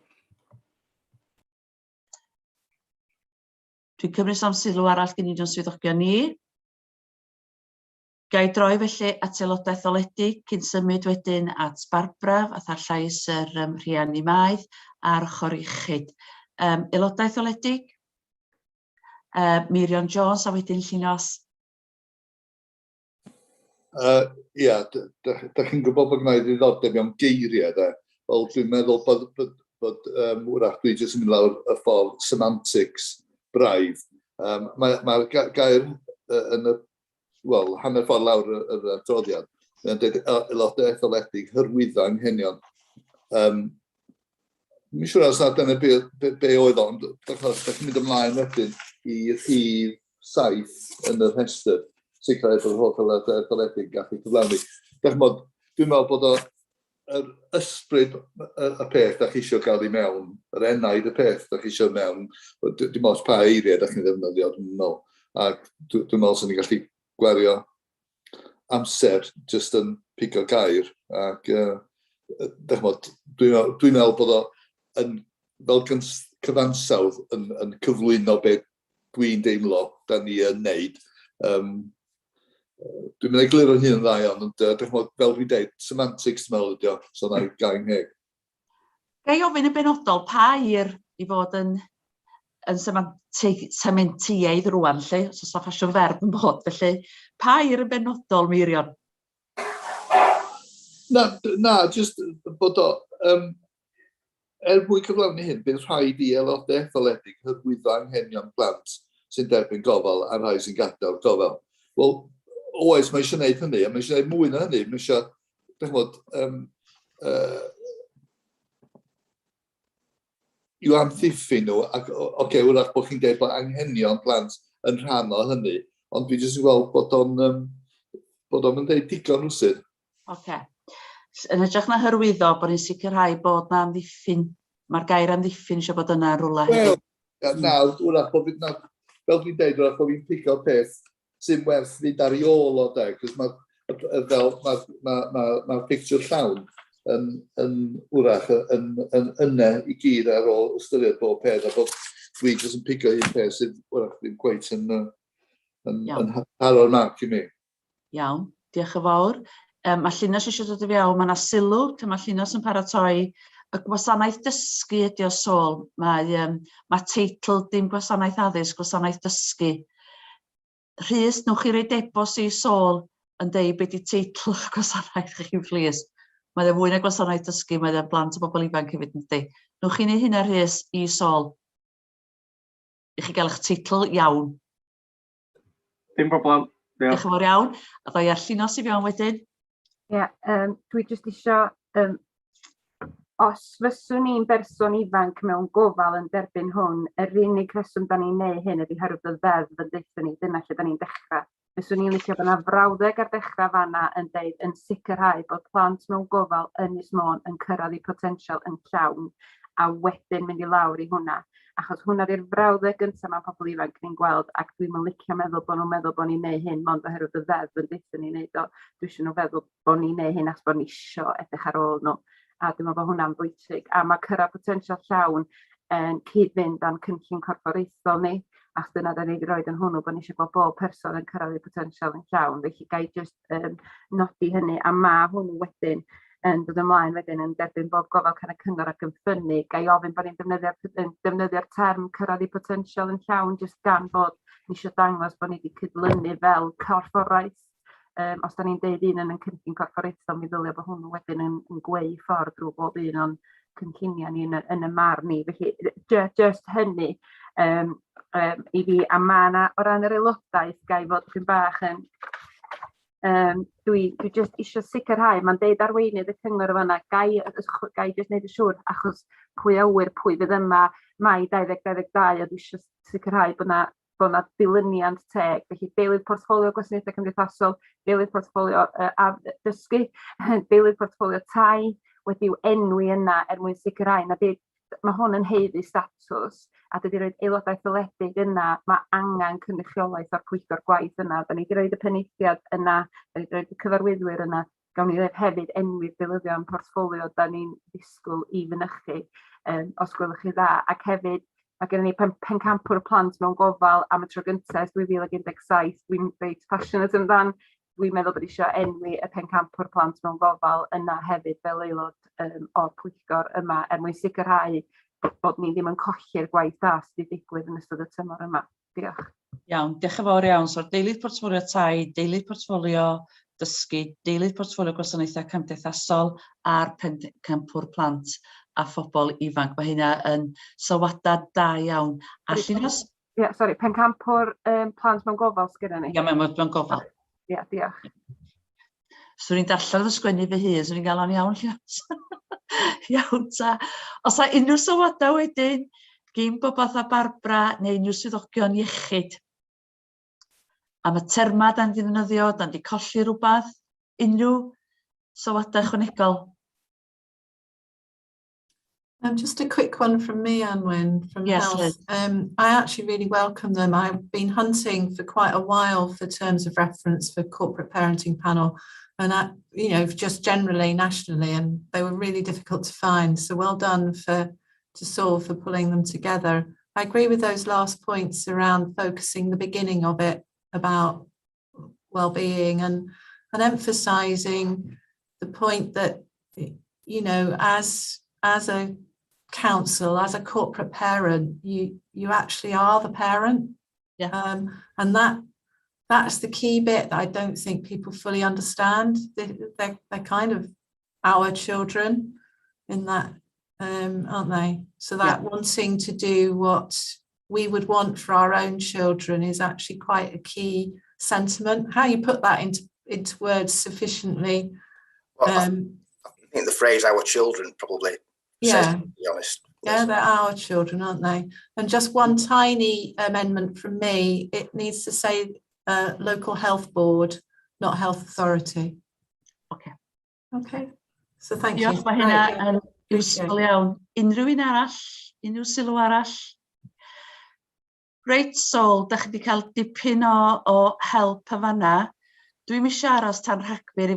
Dwi'n cymryd am sylw arall gen unrhyw swyddogion ni. Gai droi felly at aelodau etholedig cyn symud wedyn at Barbara, a thar llais yr rhieni maeth a'r ochr iechyd. Aelodau etholedig, Miriam Jones a wedyn Llynos. Ia, da chi'n gwybod bod gwneud ddiddordeb mewn geiriau, da. Wel, dwi'n meddwl bod wrach dwi jyst yn mynd lawr y ffordd semantics braidd. Mae'r gair yn y hanner ffordd lawr yr adroddiad. Mae'n dweud aelodau etholedig hyrwyddo anghenion. Mi'n siŵr os na dyna be oedd o, ond da chi'n mynd ymlaen wedyn i rhif 7 yn y rhestr, sicrhau bod holl aelodau etholedig gallu cyflawni. Dwi'n meddwl bod yr ysbryd y peth da chi eisiau gael i mewn, yr enaid y peth da chi eisiau mewn, dim os pa eiriau da chi'n ddefnyddio, dwi'n meddwl. Ac dwi'n meddwl sy'n ni'n gallu gwario amser jyst yn pigo gair. Ac dwi'n meddwl bod o fel cyfansawdd yn cyflwyno beth dwi'n deimlo da ni yn neud. Dwi'n mynd i glir o'n hyn yn dda iawn, ond fel dwi'n deud, semantics dwi'n meddwl ydi o, so na i gael ngheg. Gai ofyn y benodol, pa ir i fod yn sementiaidd rwan, lle, os oes ffasiwn ferb yn bod, felly, pa ir yn benodol, Miriam? Na, jyst bod o, mwyn cyflawni hyn, bydd rhaid i aelodau etholedig hyrwyddo anghenion plant sy'n derbyn gofal a rhai sy'n gadael gofal. Wel, oes, mae eisiau gwneud hynny, a mae eisiau gwneud mwy na hynny, mae eisiau, i'w amddiffyn nhw, ac wrach bod chi'n dweud bod anghenion plant yn rhan o hynny, ond dwi jyst yn gweld bod o'n dweud digon rwsyd. Yn hytrach na hyrwyddo bod ni'n sicrhau bod na amddiffyn, mae'r gair amddiffyn eisiau bod yna rwla hefyd. Na, wrach bod fi'n, fel dwi'n dweud, wrach bod fi'n pigo peth sy'n werth fynd ar ei ôl o de, cos mae'r picture llawn yn wrach yn yna i gyd ar ôl ystyried bob peth, a bod dwi jyst yn pigo un peth sydd wrach ddim gweith yn haro'r marc i mi. Iawn, diolch yn fawr. Mae Llynos eisiau dod i fewn, mae yna sylw, mae Llynos yn paratoi y gwasanaeth dysgu ydi o sôl. Mae teitl dim gwasanaeth addysg, gwasanaeth dysgu. Rhys, nwch chi roi debos i sôl yn deud beth i teitl gwasanaeth chi'n fflys. Mae e fwy na gwasanaeth dysgu, mae e'n blant o bobl ifanc hefyd yn dweud. Nwch chi neu hynna Rhys i sôl. I chi gael eich teitl iawn. Dim problem. Diolch yn fawr iawn. A ddoi ar Llynos i fewn wedyn. Ie, dwi jyst eisiau, os fyswn ni'n berson ifanc mewn gofal yn derbyn hwn, yr unig reswm da ni'n neud hyn ydy herwydd y ddeddf yn deithio ni, dyna lle da ni'n dechrau. Fyswn ni'n licio bod yna frawddeg ar dechrau fanna yn deud yn sicrhau bod plant mewn gofal Ynys Môn yn cyrraedd eu potensial yn llawn a wedyn mynd i lawr i hwnna. Achos hwnna di'r frawddeg gyntaf mae pobl ifanc ni'n gweld ac dwi'n licio meddwl bod nhw'n meddwl bod ni'n neud hyn mond oherwydd y ddeddf yn deithio ni'n neud o. Dwi eisiau nhw feddwl bod ni'n neud hyn as bod ni isio edrych ar ôl nhw. A dwi'n meddwl bod hwnna'n bwysig. A mae cyrraedd potensial llawn yn cyd-fynd â'n cynllun corfforaethol ni. Ac dyna da ni wedi rhoi yn hwnnw bod ni eisiau bod bob person yn cyrraedd eu potensial yn llawn. Felly gai jyst nodi hynny a mae hwnnw wedyn yn dod ymlaen wedyn yn derbyn bob gofal can y cyngor ac yn ffynnu. Gai ofyn bod ni'n defnyddio'r term cyrraedd eu potensial yn llawn jyst gan bod ni eisiau dangos bod ni wedi cydlynu fel corfforaeth. Os da ni'n deud un yn cynllun corfforaethol, mi ddylio bod hwnnw wedyn yn gweu ffordd drwy bob un o'n cynlluniau ni yn y mar ni. Felly just hynny i fi, a ma' o ran yr aelodaeth gai fod dwi'n bach yn dwi jyst eisiau sicrhau, mae'n deud arweinydd y cyngor fanna, gai jyst wneud y siŵr achos pwy awyr pwy fydd yma mai 2022 a dwi eisiau sicrhau bod na dilyniant teg, felly deilydd portffolio gwasanaethau cymdeithasol, deilydd portffolio dysgu, deilydd portffolio tai, wedi'w enwi yna mwyn sicrhau na mae hwn yn heiddi statws a dydy roed aelodaeth dyledig yna, mae angen cynrychiolaeth o'r pwyllgor gwaith yna. Da ni wedi roed y pennaethiad yna, da ni wedi roed y cyfarwyddwyr yna, gawn ni hefyd enwi'r deilyddion portffolio da ni'n disgwyl i fynychu os gwelwch chi dda. Ac hefyd, mae gen ni pencampwr plant mewn gofal am y tro gyntaf 2017, dwi'n reit passionate amdan. Dwi'n meddwl bod eisiau enwi y pencampwr plant mewn gofal yna hefyd fel aelod o'r pwyllgor yma mwyn sicrhau bod ni ddim yn colli'r gwaith da sydd wedi digwydd yn ystod y tymor yma. Diolch. Iawn, diolch yn fawr iawn. So'r deilydd portffolio tai, deilydd portffolio dysgu, deilydd portffolio gwasanaethau cymdeithasol a'r pencampwr plant a phobl ifanc. Mae hynna yn sylwadau da iawn. Sori, pencampwr plant mewn gofal sgynna ni? Ia, mewn gofal. Ia, diolch. Swn i'n darllen fy sgwennu fy hun, swn i'n gael o'n iawn llawn. Iawn ta. Os a unrhyw sylwadau wedyn, gyn bobeth a Barbara neu unrhyw swyddogion iechyd. Am y terma da'n di ddefnyddio, da'n di colli rhywbeth, unrhyw sylwadau ychwanegol. Just a quick one from me, Anwen, from Yes, Health. Liz. I actually really welcome them. I've been hunting for quite a while for terms of reference for corporate parenting panel, and just generally nationally, and they were really difficult to find. So well done to Saul for pulling them together. I agree with those last points around focusing the beginning of it about well-being and emphasising the point that as a council, as a corporate parent, you actually are the parent. Yeah. And that's the key bit that I don't think people fully understand. They're kind of our children in that, aren't they? So that wanting to do what we would want for our own children is actually quite a key sentiment. How you put that into words sufficiently. Well, I think the phrase "our children" probably says, to be honest. Yeah, they're our children, aren't they? And just one tiny amendment from me, it needs to say local health board, not health authority. Okay. Okay. So thank you. Diolch, mae hynna yn useful iawn. Unrhyw un arall? Unrhyw sylw arall? Reit, Sol, da chi wedi cael dipyn o help y fanna. Dwi'n eisiau aros tan rhagfyr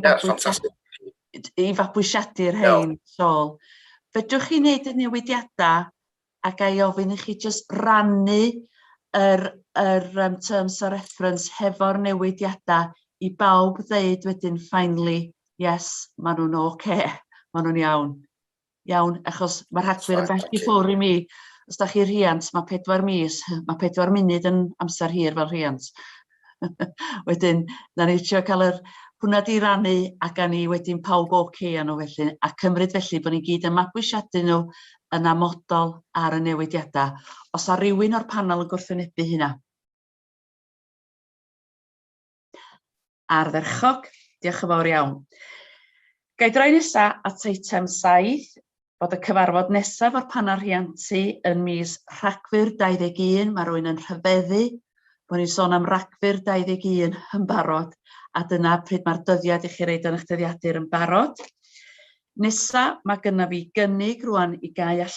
i fabwysiadu'r rhain, Sol. Fedrwch chi wneud y newidiadau ac ai ofyn i chi just rannu yr terms of reference hefo'r newidiadau i bawb ddeud wedyn finally, yes, maen nhw'n oce, maen nhw'n iawn. Iawn, achos mae rhagfyr yn bell i ffwr i mi. Os da chi rhiant, mae 4 mis, mae 4 munud yn amser hir fel rhiant. Wedyn, na ni trio cael hwnna di rannu ac a ni wedyn pawb oce a nhw felly, a cymryd felly bod ni gyd yn mabwysiadu nhw yn amodol ar y newidiadau. Os a rhywun o'r panel yn gwrthwynebu hynna. Ardderchog, diolch yn fawr iawn. Gai droi nesaf at eitem 7, bod y cyfarfod nesaf o'r panel rhiantu yn mis Rhagfyr 21, mae rhywun yn rhyfeddu bod ni'n sôn am Rhagfyr 21 yn barod, a dyna pryd mae'r dyddiad i chi reid yn eich dyddiadur yn barod. Nesa, mae gynna fi gynnig rwan i gau allan